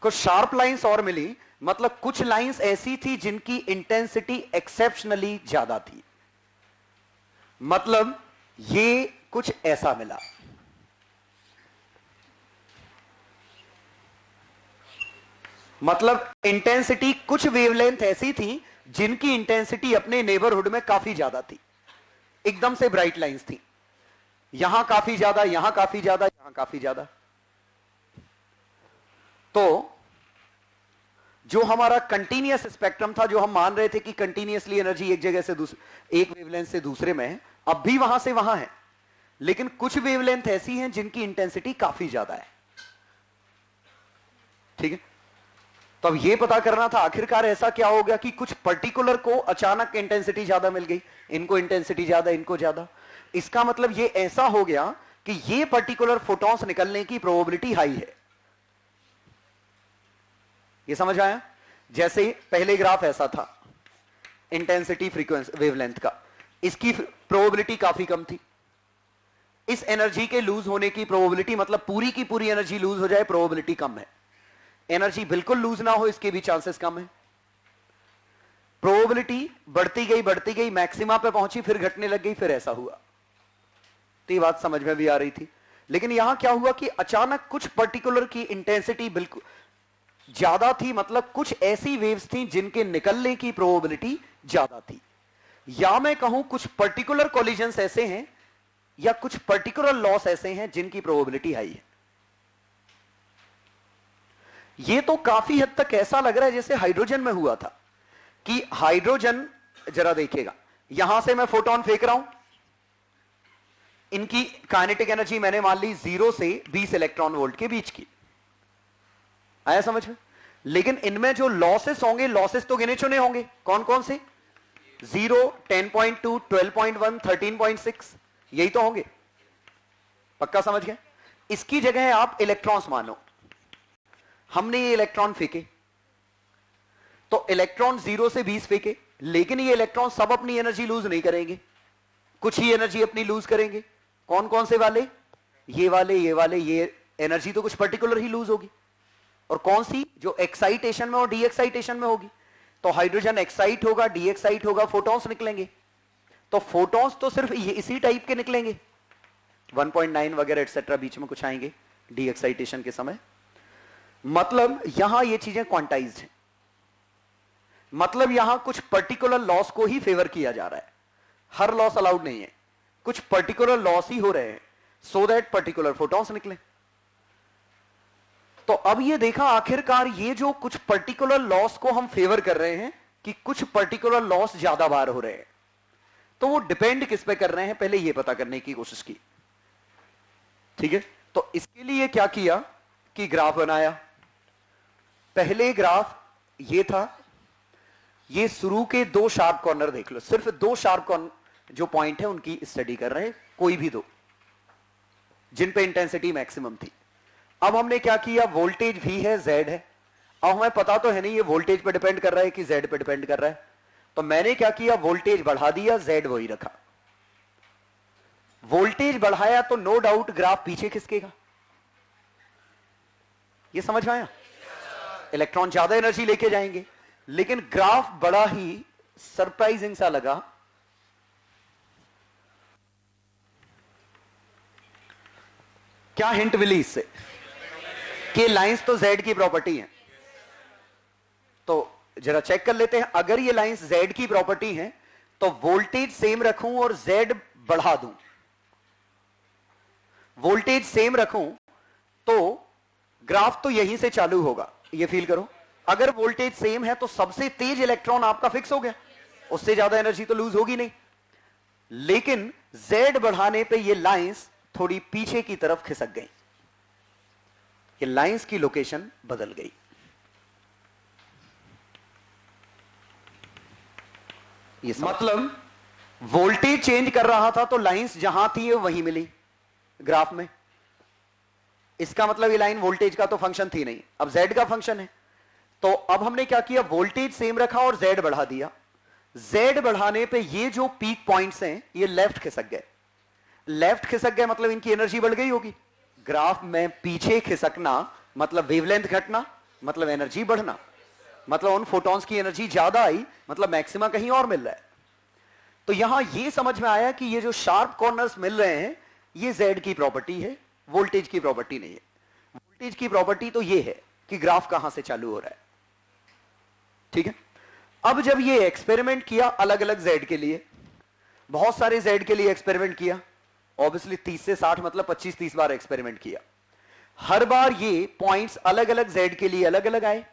कुछ शार्प लाइंस और मिली, मतलब कुछ लाइंस ऐसी थी जिनकी इंटेंसिटी एक्सेप्शनली ज्यादा थी। मतलब ये कुछ ऐसा मिला। मतलब इंटेंसिटी, कुछ वेवलेंथ ऐसी थी जिनकी इंटेंसिटी अपने नेबरहुड में काफी ज्यादा थी, एकदम से ब्राइट लाइंस थी, यहां काफी ज्यादा, यहां काफी ज्यादा, यहां काफी ज्यादा। तो जो हमारा कंटीन्यूअस स्पेक्ट्रम था, जो हम मान रहे थे कि कंटीन्यूअसली एनर्जी एक जगह से दूसरे, एक वेवलेंथ से दूसरे में है, अब भी वहां से वहां है, लेकिन कुछ वेवलेंथ ऐसी हैं जिनकी इंटेंसिटी काफी ज्यादा है। ठीक है, तो अब यह पता करना था आखिरकार ऐसा क्या हो गया कि कुछ पर्टिकुलर को अचानक इंटेंसिटी ज्यादा मिल गई, इनको इंटेंसिटी ज्यादा, इनको ज्यादा। इसका मतलब यह ऐसा हो गया कि ये पर्टिकुलर फोटॉन्स निकलने की प्रोबेबिलिटी हाई है। ये समझ आया? जैसे पहले ग्राफ ऐसा था, इंटेंसिटी फ्रीक्वेंसी वेवलेंथ का, इसकी प्रोबेबिलिटी काफी कम थी। इस एनर्जी के लूज होने की प्रोबेबिलिटी, मतलब पूरी की पूरी एनर्जी लूज हो जाए, प्रोबेबिलिटी कम है। एनर्जी बिल्कुल लूज ना हो, इसके भी चांसेस कम है। प्रोबेबिलिटी बढ़ती गई, मैक्सिमा पे पहुंची, फिर घटने लग गई, फिर ऐसा हुआ। तो ये बात समझ में भी आ रही थी। लेकिन यहां क्या हुआ कि अचानक कुछ पर्टिकुलर की इंटेंसिटी बिल्कुल ज्यादा थी, मतलब कुछ ऐसी वेव्स थी जिनके निकलने की प्रोबेबिलिटी ज्यादा थी। या मैं कहूं कुछ पर्टिकुलर कोलिजन्स ऐसे हैं या कुछ पर्टिकुलर लॉस ऐसे हैं जिनकी प्रोबेबिलिटी हाई है। यह तो काफी हद तक ऐसा लग रहा है जैसे हाइड्रोजन में हुआ था कि हाइड्रोजन, जरा देखिएगा, यहां से मैं फोटोन फेंक रहा हूं, इनकी काइनेटिक एनर्जी मैंने मान ली 0 से 20 इलेक्ट्रॉन वोल्ट के बीच की। आया समझ में? लेकिन इनमें जो लॉसेस होंगे, लॉसेस तो गिने चुने होंगे। कौन कौन से? 0, 10.2, 12.1, 13.6, यही तो होंगे। पक्का समझ गए? इसकी जगह आप इलेक्ट्रॉन्स मानो, हमने ये इलेक्ट्रॉन फेंके, तो इलेक्ट्रॉन 0 से 20 फेंके, लेकिन ये इलेक्ट्रॉन सब अपनी एनर्जी लूज नहीं करेंगे, कुछ ही एनर्जी अपनी लूज करेंगे। कौन कौन से वाले? ये वाले, ये वाले, ये एनर्जी तो कुछ पर्टिकुलर ही लूज होगी। और कौन सी? जो एक्साइटेशन में और डी एक्साइटेशन में होगी। तो हाइड्रोजन एक्साइट होगा, डी एक्साइट होगा, फोटॉन्स निकलेंगे। तो फोटॉन्स तो सिर्फ इसी टाइप के निकलेंगे, 1.9 वगैरह एटसेट्रा बीच में कुछ आएंगे डी एक्साइटेशन के समय। मतलब यहां ये चीजें क्वांटाइज्ड हैं, मतलब यहां कुछ पर्टिकुलर लॉस को ही फेवर किया जा रहा है, हर लॉस अलाउड नहीं है, कुछ पर्टिकुलर लॉस ही हो रहे हैं सो दैट पर्टिकुलर फोटॉन्स निकले। तो अब ये देखा आखिरकार ये जो कुछ पर्टिकुलर लॉस को हम फेवर कर रहे हैं कि कुछ पर्टिकुलर लॉस ज्यादा बार हो रहे हैं, तो वो डिपेंड किस पे कर रहे हैं, पहले ये पता करने की कोशिश की। ठीक है, तो इसके लिए क्या किया कि ग्राफ बनाया। पहले ग्राफ ये था, ये शुरू के 2 शार्प कॉर्नर देख लो, सिर्फ 2 शार्प कॉर्नर जो पॉइंट है उनकी स्टडी कर रहे हैं, कोई भी 2 जिन पे इंटेंसिटी मैक्सिमम थी। अब हमने क्या किया, वोल्टेज V है, Z है। अब हमें पता तो है नहीं ये वोल्टेज पे डिपेंड कर रहा है कि Z पे डिपेंड कर रहा है, तो मैंने क्या किया, वोल्टेज बढ़ा दिया, Z वही रखा। वोल्टेज बढ़ाया तो नो डाउट ग्राफ पीछे खिसकेगा। ये समझ में आया? इलेक्ट्रॉन ज्यादा एनर्जी लेके जाएंगे, लेकिन ग्राफ बड़ा ही सरप्राइजिंग सा लगा। क्या हिंट मिली इससे? कि लाइंस तो Z की प्रॉपर्टी है। तो जरा चेक कर लेते हैं, अगर ये लाइंस Z की प्रॉपर्टी है तो वोल्टेज सेम रखूं और Z बढ़ा दूं, वोल्टेज सेम रखूं तो ग्राफ तो यहीं से चालू होगा, ये फील करो। अगर वोल्टेज सेम है तो सबसे तेज इलेक्ट्रॉन आपका फिक्स हो गया, उससे ज्यादा एनर्जी तो लूज होगी नहीं। लेकिन Z बढ़ाने पे ये लाइंस थोड़ी पीछे की तरफ खिसक गई, ये लाइंस की लोकेशन बदल गई। ये मतलब वोल्टेज चेंज कर रहा था तो लाइंस जहां थी वहीं मिली ग्राफ में। इसका मतलब ये लाइन वोल्टेज का तो फंक्शन थी नहीं, अब Z का फंक्शन है। तो अब हमने क्या किया, वोल्टेज सेम रखा और Z बढ़ा दिया। Z बढ़ाने पे ये जो पीक पॉइंट्स हैं ये लेफ्ट खिसक गए। लेफ्ट खिसक गए मतलब इनकी एनर्जी बढ़ गई होगी। ग्राफ में पीछे खिसकना मतलब वेवलेंथ घटना, मतलब एनर्जी बढ़ना, मतलब उन फोटॉन्स की एनर्जी ज्यादा आई, मतलब मैक्सिमा कहीं और मिल रहा है। तो यहां ये समझ में आया कि ये जो शार्प कॉर्नर्स मिल रहे हैं ये Z की प्रॉपर्टी है, वोल्टेज की प्रॉपर्टी नहीं है। वोल्टेज की प्रॉपर्टी तो ये है कि ग्राफ कहां से चालू हो रहा है। ठीक है, अब जब ये एक्सपेरिमेंट किया अलग अलग Z के लिए, बहुत सारे Z के लिए एक्सपेरिमेंट किया, ऑब्वियसली 30 से 60 मतलब 25-30 बार एक्सपेरिमेंट किया। हर बार ये पॉइंट्स अलग अलग Z के लिए अलग अलग आए,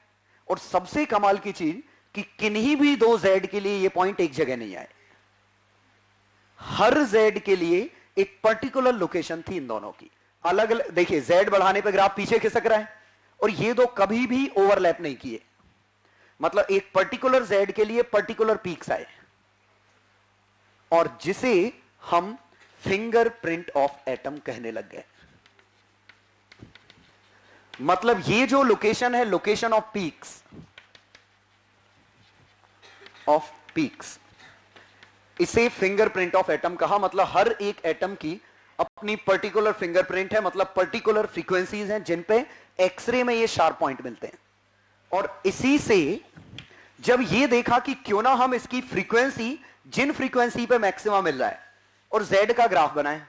और सबसे कमाल की चीज कि किन्हीं भी 2 Z के लिए ये पॉइंट एक जगह नहीं आए, हर Z के लिए एक पर्टिकुलर लोकेशन थी इन दोनों की अलग अलग। देखिए Z बढ़ाने पे ग्राफ पीछे खिसक रहा है, और ये 2 कभी भी ओवरलैप नहीं किए, मतलब एक पर्टिकुलर Z के लिए पर्टिकुलर पीक्स आए, और जिसे हम फिंगरप्रिंट ऑफ एटम कहने लग गए। मतलब ये जो लोकेशन है, लोकेशन ऑफ पीक्स, इसे फिंगरप्रिंट ऑफ एटम कहा। मतलब हर एक एटम की अपनी पर्टिकुलर फिंगरप्रिंट है, मतलब पर्टिकुलर फ्रीक्वेंसीज हैं जिन पे एक्सरे में ये शार्प पॉइंट मिलते हैं। और इसी से जब ये देखा कि क्यों ना हम इसकी फ्रीक्वेंसी, जिन फ्रीक्वेंसी पे मैक्सिमा मिल रहा है, और Z का ग्राफ बनाए,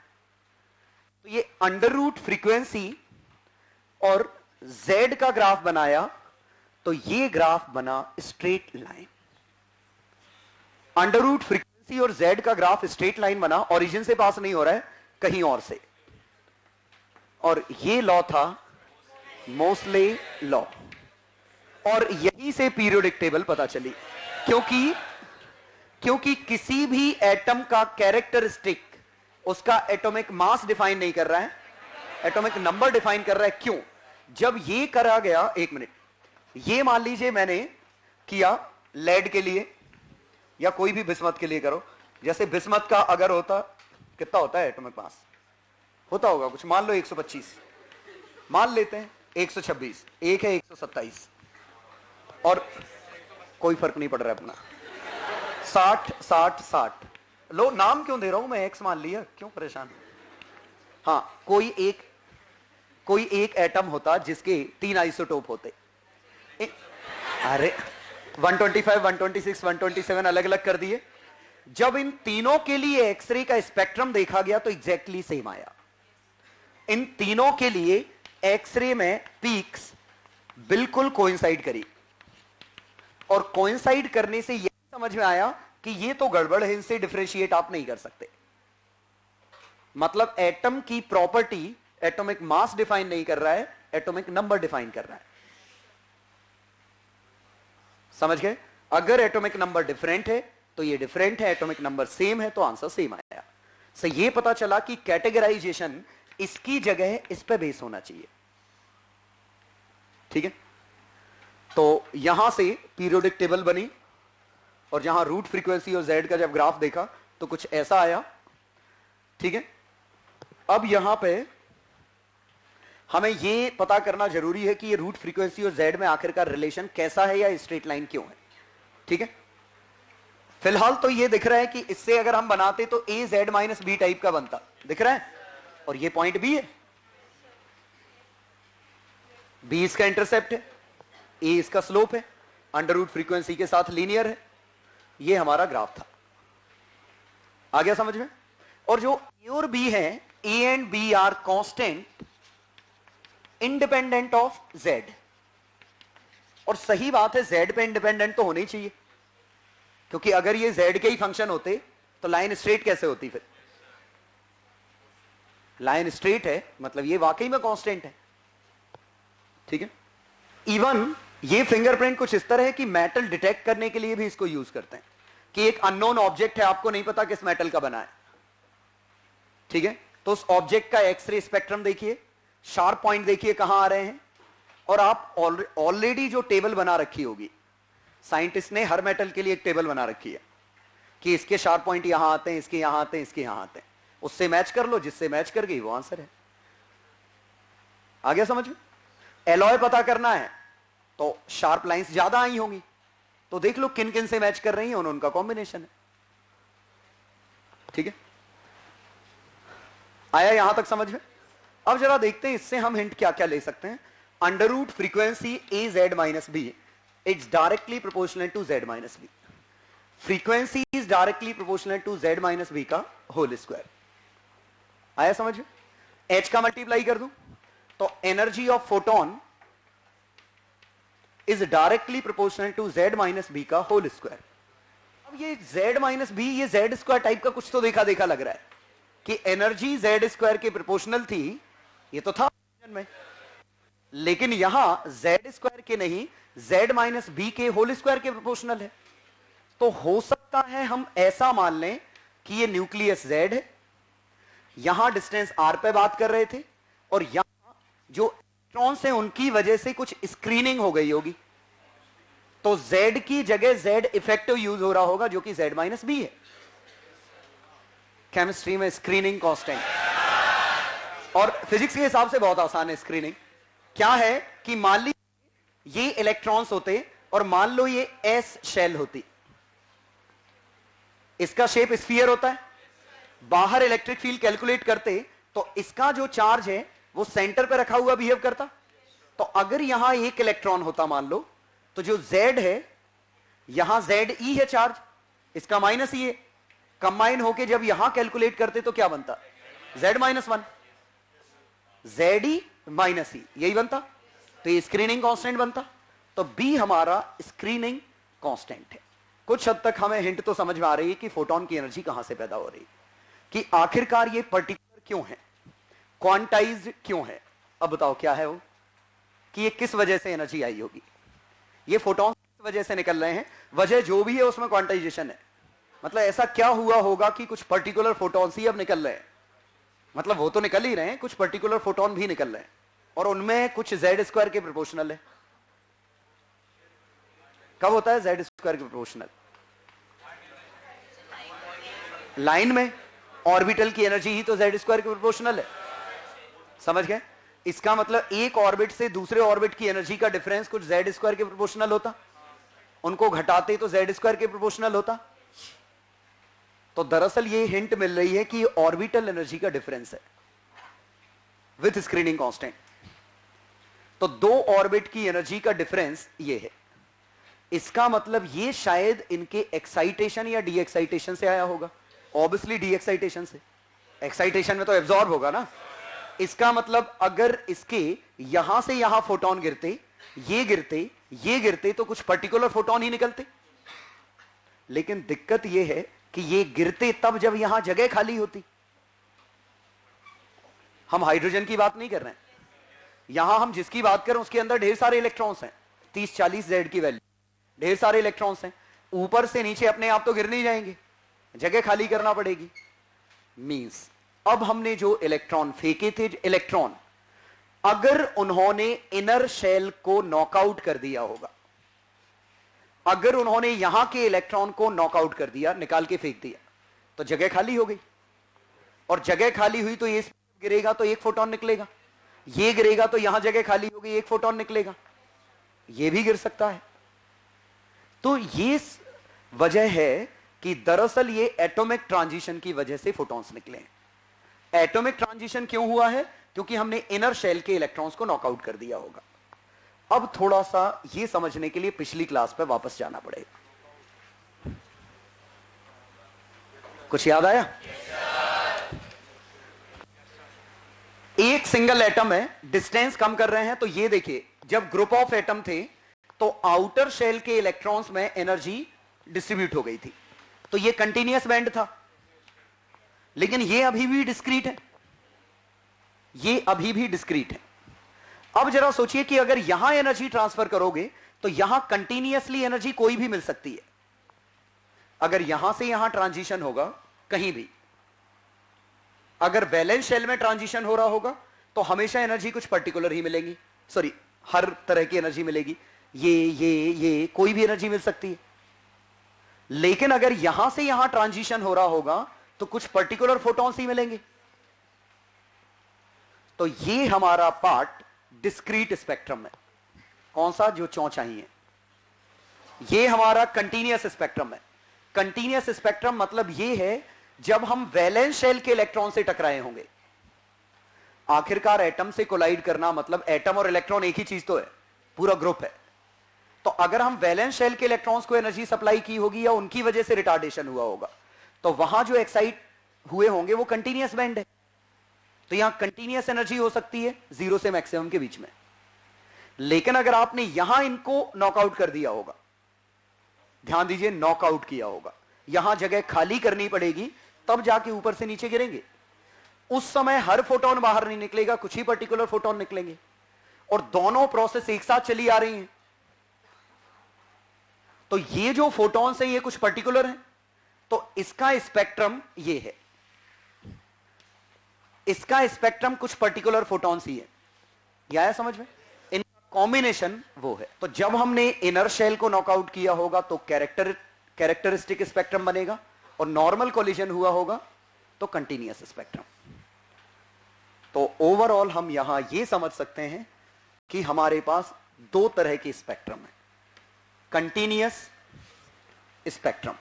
तो ये अंडर रूट फ्रीक्वेंसी और Z का ग्राफ बनाया, तो ये ग्राफ बना straight line. Under root frequency और Z का ग्राफ स्ट्रेट लाइन बना, ओरिजिन से पास नहीं हो रहा है, कहीं और से। और ये लॉ था मोसले लॉ, और यहीं से पीरियोडिक टेबल पता चली। क्योंकि किसी भी एटम का कैरेक्टरिस्टिक उसका एटॉमिक मास डिफाइन नहीं कर रहा है, एटॉमिक नंबर डिफाइन कर रहा है। क्यों? जब ये करा गया, एक मिनट, ये मान लीजिए मैंने किया लेड के लिए या कोई भी बिस्मथ के लिए करो, जैसे बिस्मथ का अगर होता, कितना होता है एटॉमिक मास, होता होगा कुछ, मान लो 125, मान लेते हैं 126, एक है 127, और कोई फर्क नहीं पड़ रहा है अपना, 60 60 60, लो नाम क्यों दे रहा हूं मैं, एक्स मान लिया, क्यों परेशान। हाँ, कोई एक एटम होता जिसके 3 आइसोटोप होते, अरे 125 126 127 अलग अलग कर दिए। जब इन तीनों के लिए एक्सरे का स्पेक्ट्रम देखा गया तो एग्जैक्टली सेम आया। इन तीनों के लिए एक्सरे में पीक्स बिल्कुल कोइंसाइड करी, और कोइंसाइड करने से यह समझ में आया कि ये तो गड़बड़ है, इनसे डिफरेंशिएट आप नहीं कर सकते। मतलब एटम की प्रॉपर्टी एटॉमिक मास डिफाइन नहीं कर रहा है, एटॉमिक नंबर डिफाइन कर रहा है। समझ गए? अगर एटॉमिक नंबर डिफरेंट है तो ये डिफरेंट है, एटॉमिक नंबर सेम है तो आंसर सेम आया। सो ये पता चला कि कैटेगराइजेशन इसकी जगह इस पे बेस होना चाहिए। ठीक है, तो यहां से पीरियोडिक टेबल बनी, और जहां रूट फ्रीक्वेंसी और जेड का जब ग्राफ देखा तो कुछ ऐसा आया। ठीक है, अब यहां पे हमें यह पता करना जरूरी है कि ये रूट फ्रीक्वेंसी और जेड में आखिरकार रिलेशन कैसा है या स्ट्रेट लाइन क्यों है। ठीक है, फिलहाल तो ये दिख रहा है कि इससे अगर हम बनाते तो ए जेड माइनस बी टाइप का बनता, दिख रहा है, और ये पॉइंट बी है, बी इसका इंटरसेप्ट है, ए इसका स्लोप है, अंडर रूट फ्रीक्वेंसी के साथ लीनियर है। ये हमारा ग्राफ था, आ गया समझ में? और जो ए और बी है, A and B are constant independent of Z, और सही बात है, जेड पे इंडिपेंडेंट तो होने ही चाहिए, क्योंकि अगर ये जेड के ही फंक्शन होते तो लाइन स्ट्रेट कैसे होती? फिर लाइन स्ट्रेट है मतलब ये वाकई में कांस्टेंट है। ठीक है, इवन ये फिंगरप्रिंट कुछ इस तरह है कि मेटल डिटेक्ट करने के लिए भी इसको यूज करते हैं, कि एक अननोन ऑब्जेक्ट है, आपको नहीं पता किस मेटल का बना है। ठीक है, तो उस ऑब्जेक्ट का एक्सरे स्पेक्ट्रम देखिए, शार्प पॉइंट देखिए कहां आ रहे हैं, और आप ऑलरेडी जो टेबल बना रखी होगी, साइंटिस्ट ने हर मेटल के लिए एक टेबल बना रखी है कि इसके शार्प पॉइंट यहां आते हैं, इसके यहां आते हैं, इसके यहां आते हैं, उससे मैच कर लो, जिससे मैच कर गई वो आंसर है। आ गया समझ में? एलॉय पता करना है तो शार्प लाइंस ज्यादा आई होंगी, तो देख लो किन किन से मैच कर रही हैं, उनका कॉम्बिनेशन है। ठीक है, आया यहां तक समझ में? अब जरा देखते हैं इससे हम हिंट क्या क्या ले सकते हैं। Under root frequency A Z minus B, it's directly proportional to Z minus B. Frequency is directly proportional to Z minus B का होल स्क्वायर। आया समझ में? एच का मल्टीप्लाई कर दूं तो energy of photon is directly proportional to Z minus B का whole square. अब ये जेड माइनस बी, ये जेड स्क्वायर टाइप का कुछ तो देखा देखा लग रहा है कि एनर्जी जेड स्क्वायर के प्रोपोर्शनल थी, ये तो था में, लेकिन यहां जेड स्क्वायर के नहीं, जेड माइनस बी के होल स्क्वायर के प्रोपोर्शनल है। तो हो सकता है हम ऐसा मान लें कि ये न्यूक्लियस जेड है, यहां डिस्टेंस आर पे बात कर रहे थे, और यहां जो इलेक्ट्रॉन्स हैं उनकी वजह से कुछ स्क्रीनिंग हो गई होगी, तो जेड की जगह जेड इफेक्टिव यूज हो रहा होगा, जो कि जेड माइनस बी है। केमिस्ट्री में स्क्रीनिंग कांस्टेंट, और फिजिक्स के हिसाब से बहुत आसान है स्क्रीनिंग। क्या है कि मान लीजिए ये इलेक्ट्रॉन्स होते और मान लो ये एस शेल होती, इसका शेप स्फीयर होता है, बाहर इलेक्ट्रिक फील्ड कैलकुलेट करते तो इसका जो चार्ज है वो सेंटर पे रखा हुआ बिहेव करता। तो अगर यहां एक इलेक्ट्रॉन होता मान लो, तो जो Z है, यहां ZE है चार्ज, इसका माइनस E है, कंबाइन होके जब यहां कैलकुलेट करते तो क्या बनता? Z minus 1, ZE minus E, यही बनता। तो ये स्क्रीनिंग कांस्टेंट बनता। तो B हमारा स्क्रीनिंग कांस्टेंट है। कुछ हद तक हमें हिंट तो समझ में आ रही है कि फोटोन की एनर्जी कहां से पैदा हो रही है, कि आखिरकार ये पर्टिकुलर क्यों है, क्वांटाइज्ड क्यों है। अब बताओ क्या है वो, कि ये किस वजह से एनर्जी आई होगी, ये फोटॉन किस वजह से निकल रहे हैं, वजह जो भी है उसमें क्वांटाइजेशन है। मतलब ऐसा क्या हुआ होगा कि कुछ पर्टिकुलर फोटॉन्स ही अब निकल रहे हैं, मतलब वो तो निकल ही रहे हैं, कुछ पर्टिकुलर फोटोन भी निकल रहे हैं, और उनमें कुछ जेड स्क्वायर के प्रोपोर्शनल है। कब होता है जेड स्क्वायर के प्रोपोर्शनल? लाइन में ऑर्बिटल की एनर्जी ही तो जेड स्क्वायर के प्रोपोर्शनल है, समझ गए? इसका मतलब एक ऑर्बिट से दूसरे ऑर्बिट की एनर्जी का डिफरेंस कुछ जेड स्क्वायर के प्रोपोर्शनल होता, उनको घटाते तो जेड स्क्वायर के प्रोपोर्शनल होता। तो दरअसल ये हिंट मिल रही है कि ऑर्बिटल एनर्जी का डिफरेंस है विथ स्क्रीनिंग कांस्टेंट। तो दो ऑर्बिट की एनर्जी का डिफरेंस ये है। इसका मतलब ये शायद इनके एक्साइटेशन या डी एक्साइटेशन से आया होगा। ऑब्वियसली डी एक्साइटेशन से, एक्साइटेशन में तो एब्जॉर्ब होगा ना। इसका मतलब अगर इसके यहां से यहां फोटोन गिरते, ये गिरते, ये गिरते, तो कुछ पर्टिकुलर फोटोन ही निकलते। लेकिन दिक्कत यह है कि ये गिरते तब जब यहां जगह खाली होती। हम हाइड्रोजन की बात नहीं कर रहे हैं, यहां हम जिसकी बात कर रहे हैं उसके अंदर ढेर सारे इलेक्ट्रॉन्स हैं, 30-40 जेड की वैल्यू, ढेर सारे इलेक्ट्रॉन्स हैं। ऊपर से नीचे अपने आप तो गिर नहीं जाएंगे, जगह खाली करना पड़ेगी। मींस अब हमने जो इलेक्ट्रॉन फेंके थे, इलेक्ट्रॉन अगर उन्होंने इनर शेल को नॉकआउट कर दिया होगा, अगर उन्होंने यहां के इलेक्ट्रॉन को नॉकआउट कर दिया, निकाल के फेंक दिया, तो जगह खाली हो गई। और जगह खाली हुई तो ये गिरेगा तो एक फोटोन निकलेगा, ये गिरेगा तो यहां जगह खाली होगी, एक फोटोन निकलेगा, ये भी गिर सकता है। तो ये वजह है कि दरअसल ये एटॉमिक ट्रांजिशन की वजह से फोटॉन्स निकले हैं। एटॉमिक ट्रांजिशन क्यों हुआ है? क्योंकि हमने इनर शेल के इलेक्ट्रॉन्स को नॉकआउट कर दिया होगा। अब थोड़ा सा ये समझने के लिए पिछली क्लास पे वापस जाना पड़ेगा। कुछ याद आया? एक सिंगल एटम है, डिस्टेंस कम कर रहे हैं, तो ये देखिए जब ग्रुप ऑफ एटम थे तो आउटर शेल के इलेक्ट्रॉन्स में एनर्जी डिस्ट्रीब्यूट हो गई थी, तो ये कंटीन्यूअस बैंड था। लेकिन ये अभी भी डिस्क्रीट है, ये अभी भी डिस्क्रीट है। अब जरा सोचिए कि अगर यहां एनर्जी ट्रांसफर करोगे तो यहां कंटीन्यूअसली एनर्जी कोई भी मिल सकती है। अगर यहां से यहां ट्रांजिशन होगा कहीं भी, अगर वैलेंस शेल में ट्रांजिशन हो रहा होगा तो हमेशा एनर्जी कुछ पर्टिकुलर ही मिलेगी, सॉरी हर तरह की एनर्जी मिलेगी, ये कोई भी एनर्जी मिल सकती है। लेकिन अगर यहां से यहां ट्रांजिशन हो रहा होगा तो कुछ पर्टिकुलर फोटॉन्स ही मिलेंगे। तो ये हमारा पार्ट डिस्क्रीट स्पेक्ट्रम है। कौन सा? जो चौचाई है। ये हमारा कंटीन्यूअस स्पेक्ट्रम है। कंटीन्यूअस स्पेक्ट्रम मतलब ये है जब हम वैलेंस शेल के इलेक्ट्रॉन से टकराए होंगे। आखिरकार एटम से कोलाइड करना मतलब एटम और इलेक्ट्रॉन एक ही चीज तो है, पूरा ग्रुप है। तो अगर हम वैलेंस शेल के इलेक्ट्रॉन्स को एनर्जी सप्लाई की होगी या उनकी वजह से रिटार्डेशन हुआ होगा, तो वहां जो एक्साइट हुए होंगे वो कंटीन्यूअस बैंड है। तो यहां कंटीन्यूअस एनर्जी हो सकती है 0 से मैक्सिमम के बीच में। लेकिन अगर आपने यहां इनको नॉकआउट कर दिया होगा, ध्यान दीजिए नॉकआउट किया होगा, यहां जगह खाली करनी पड़ेगी, तब जाके ऊपर से नीचे गिरेंगे। उस समय हर फोटोन बाहर नहीं निकलेगा, कुछ ही पर्टिकुलर फोटोन निकलेंगे, और दोनों प्रोसेस एक साथ चली आ रही हैं। तो ये जो फोटॉन्स है ये कुछ पर्टिकुलर है, तो इसका स्पेक्ट्रम ये है, इसका स्पेक्ट्रम कुछ पर्टिकुलर फोटॉन्स ही है। यह आया समझ में? इनका कॉम्बिनेशन वो है। तो जब हमने इनर शेल को नॉकआउट किया होगा तो कैरेक्टरिस्टिक स्पेक्ट्रम बनेगा, और नॉर्मल कोलिजन हुआ होगा तो कंटीन्यूअस स्पेक्ट्रम। तो ओवरऑल हम यहां यह समझ सकते हैं कि हमारे पास दो तरह के स्पेक्ट्रम है। कंटीन्यूअस स्पेक्ट्रम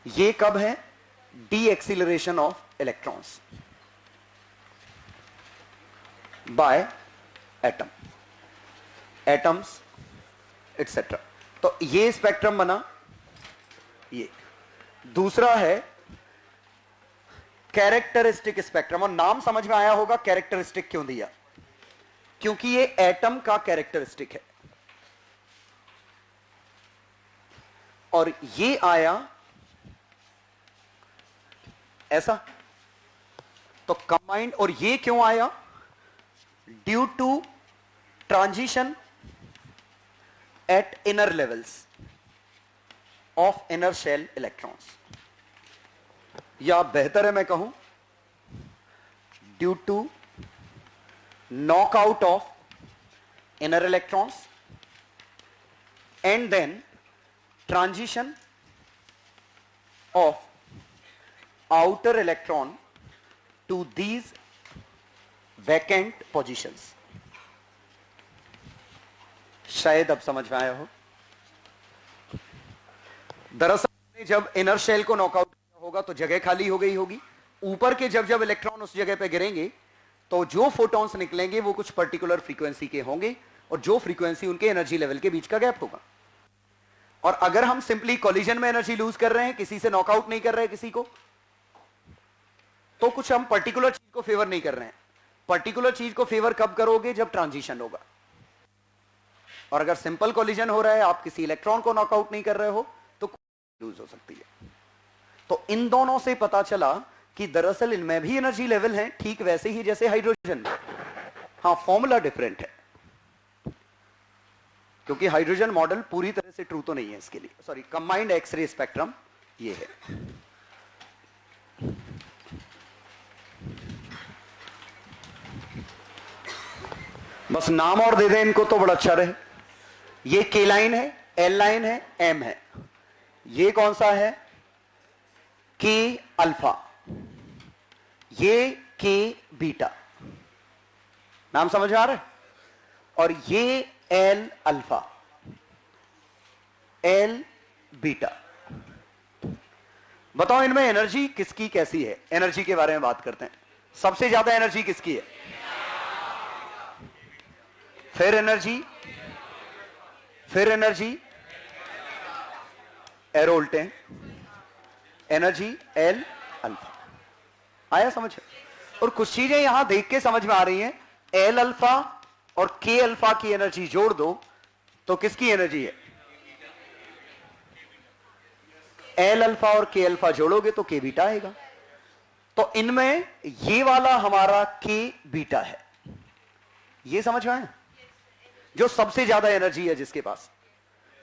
ये कब है? D acceleration of electrons by atom, atoms etcetera. तो ये स्पेक्ट्रम बना। ये दूसरा है कैरेक्टरिस्टिक स्पेक्ट्रम, और नाम समझ में आया होगा कैरेक्टरिस्टिक क्यों दिया, क्योंकि ये एटम का कैरेक्टरिस्टिक है। और ये आया ऐसा, तो कंबाइंड। और ये क्यों आया? Due to transition at inner levels of inner shell electrons, या बेहतर है मैं कहूं due to knockout of inner electrons and then transition of outer electron to these vacant positions. शायद अब समझ में आया हो. दरअसल जब इनर शेल को नॉकआउट होगा तो जगह खाली हो गई होगी. ऊपर के जब जब इलेक्ट्रॉन उस जगह पे गिरेंगे तो जो फोटॉन्स निकलेंगे वो कुछ पर्टिकुलर फ्रीक्वेंसी के होंगे और जो फ्रीक्वेंसी उनके एनर्जी लेवल के बीच का गैप होगा. और अगर हम सिंपली कॉलिजन में एनर्जी लूज कर रहे हैं, किसी से नॉकआउट नहीं कर रहे हैं किसी को, तो कुछ हम पर्टिकुलर चीज को फेवर नहीं कर रहे हैं. पर्टिकुलर चीज को फेवर कब करोगे? जब ट्रांजिशन होगा. और अगर सिंपल कॉलिजन हो रहा है, आप किसी इलेक्ट्रॉन को नॉकआउट नहीं कर रहे हो, तो लूज हो सकती है. तो इन दोनों से पता चला कि दरअसल इनमें भी एनर्जी लेवल है, ठीक वैसे ही जैसे हाइड्रोजन में. हाँ, फॉर्मूला डिफरेंट है, क्योंकि हाइड्रोजन मॉडल पूरी तरह से ट्रू तो नहीं है इसके लिए. सॉरी, कंबाइंड एक्सरे स्पेक्ट्रम ये है. बस नाम और दे दें इनको तो बड़ा अच्छा रहे. ये के लाइन है, एल लाइन है, एम है. ये कौन सा है? के अल्फा. ये के बीटा. नाम समझ में आ रहा है? और ये एल अल्फा, एल बीटा. बताओ इनमें एनर्जी किसकी कैसी है? एनर्जी के बारे में बात करते हैं. सबसे ज्यादा एनर्जी किसकी है? फिर एनर्जी, फिर एनर्जी, एरो उल्टे, एनर्जी एल अल्फा. आया समझ? और कुछ चीजें यहां देख के समझ में आ रही हैं. एल अल्फा और के अल्फा की एनर्जी जोड़ दो तो किसकी एनर्जी है? एल अल्फा और के अल्फा जोड़ोगे तो के बीटा आएगा. तो इनमें ये वाला हमारा के बीटा है. ये समझ में आया? जो सबसे ज्यादा एनर्जी है, जिसके पास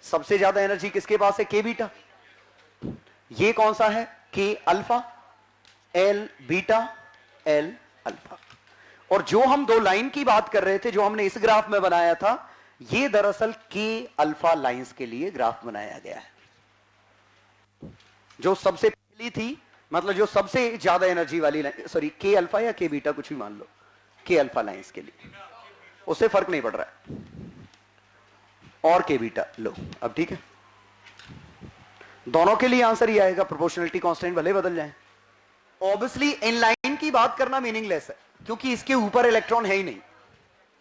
सबसे ज्यादा एनर्जी किसके पास है? के बीटा. ये कौन सा है? के alpha, L beta, L alpha. और जो हम दो लाइन की बात कर रहे थे, जो हमने इस ग्राफ में बनाया था, ये दरअसल के अल्फा लाइंस के लिए ग्राफ बनाया गया है. जो सबसे पहली थी, मतलब जो सबसे ज्यादा एनर्जी वाली लाइन, सॉरी के अल्फा या के बीटा कुछ भी मान लो, के अल्फा लाइंस के लिए उससे फर्क नहीं पड़ रहा है. और के बीटा लो. अब ठीक है, दोनों के लिए आंसर ही आएगा. प्रोपोर्शनलिटी कांस्टेंट भले बदल जाए. ऑब्वियसली इन लाइन की बात करना मीनिंगलेस है, क्योंकि इसके ऊपर इलेक्ट्रॉन है ही नहीं.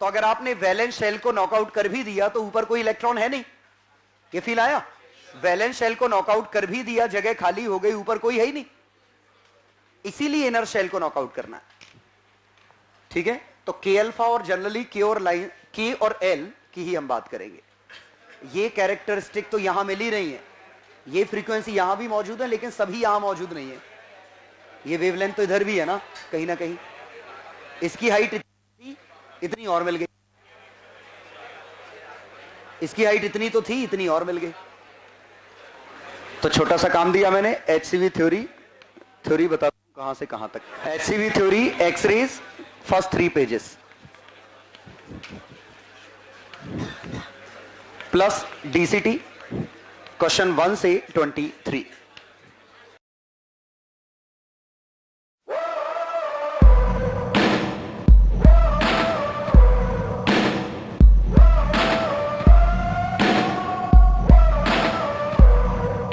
तो अगर आपने वैलेंस शेल को नॉकआउट कर भी दिया तो ऊपर कोई इलेक्ट्रॉन है नहीं. ये फील आया? वैलेंस शेल को नॉकआउट कर भी दिया, जगह खाली हो गई, ऊपर कोई है ही नहीं. इसीलिए इनर शेल को नॉकआउट करना है. ठीक है, तो के अल्फा और जनरली के और लाइन, के और एल की ही हम बात करेंगे. ये कैरेक्टरिस्टिक तो यहां मिल ही रही है. ये फ्रीक्वेंसी यहां भी मौजूद है, लेकिन सभी यहां मौजूद नहीं है. ये वेवलेंथ तो इधर भी है ना कहीं. इसकी हाइट इतनी और मिल गई, इसकी हाइट इतनी तो थी, इतनी और मिल गई. तो छोटा सा काम दिया मैंने. एचसीवी थ्योरी बता दूं कहां से कहां तक. HCV theory, X rays, first 3 pages plus DCT question 1 से 23.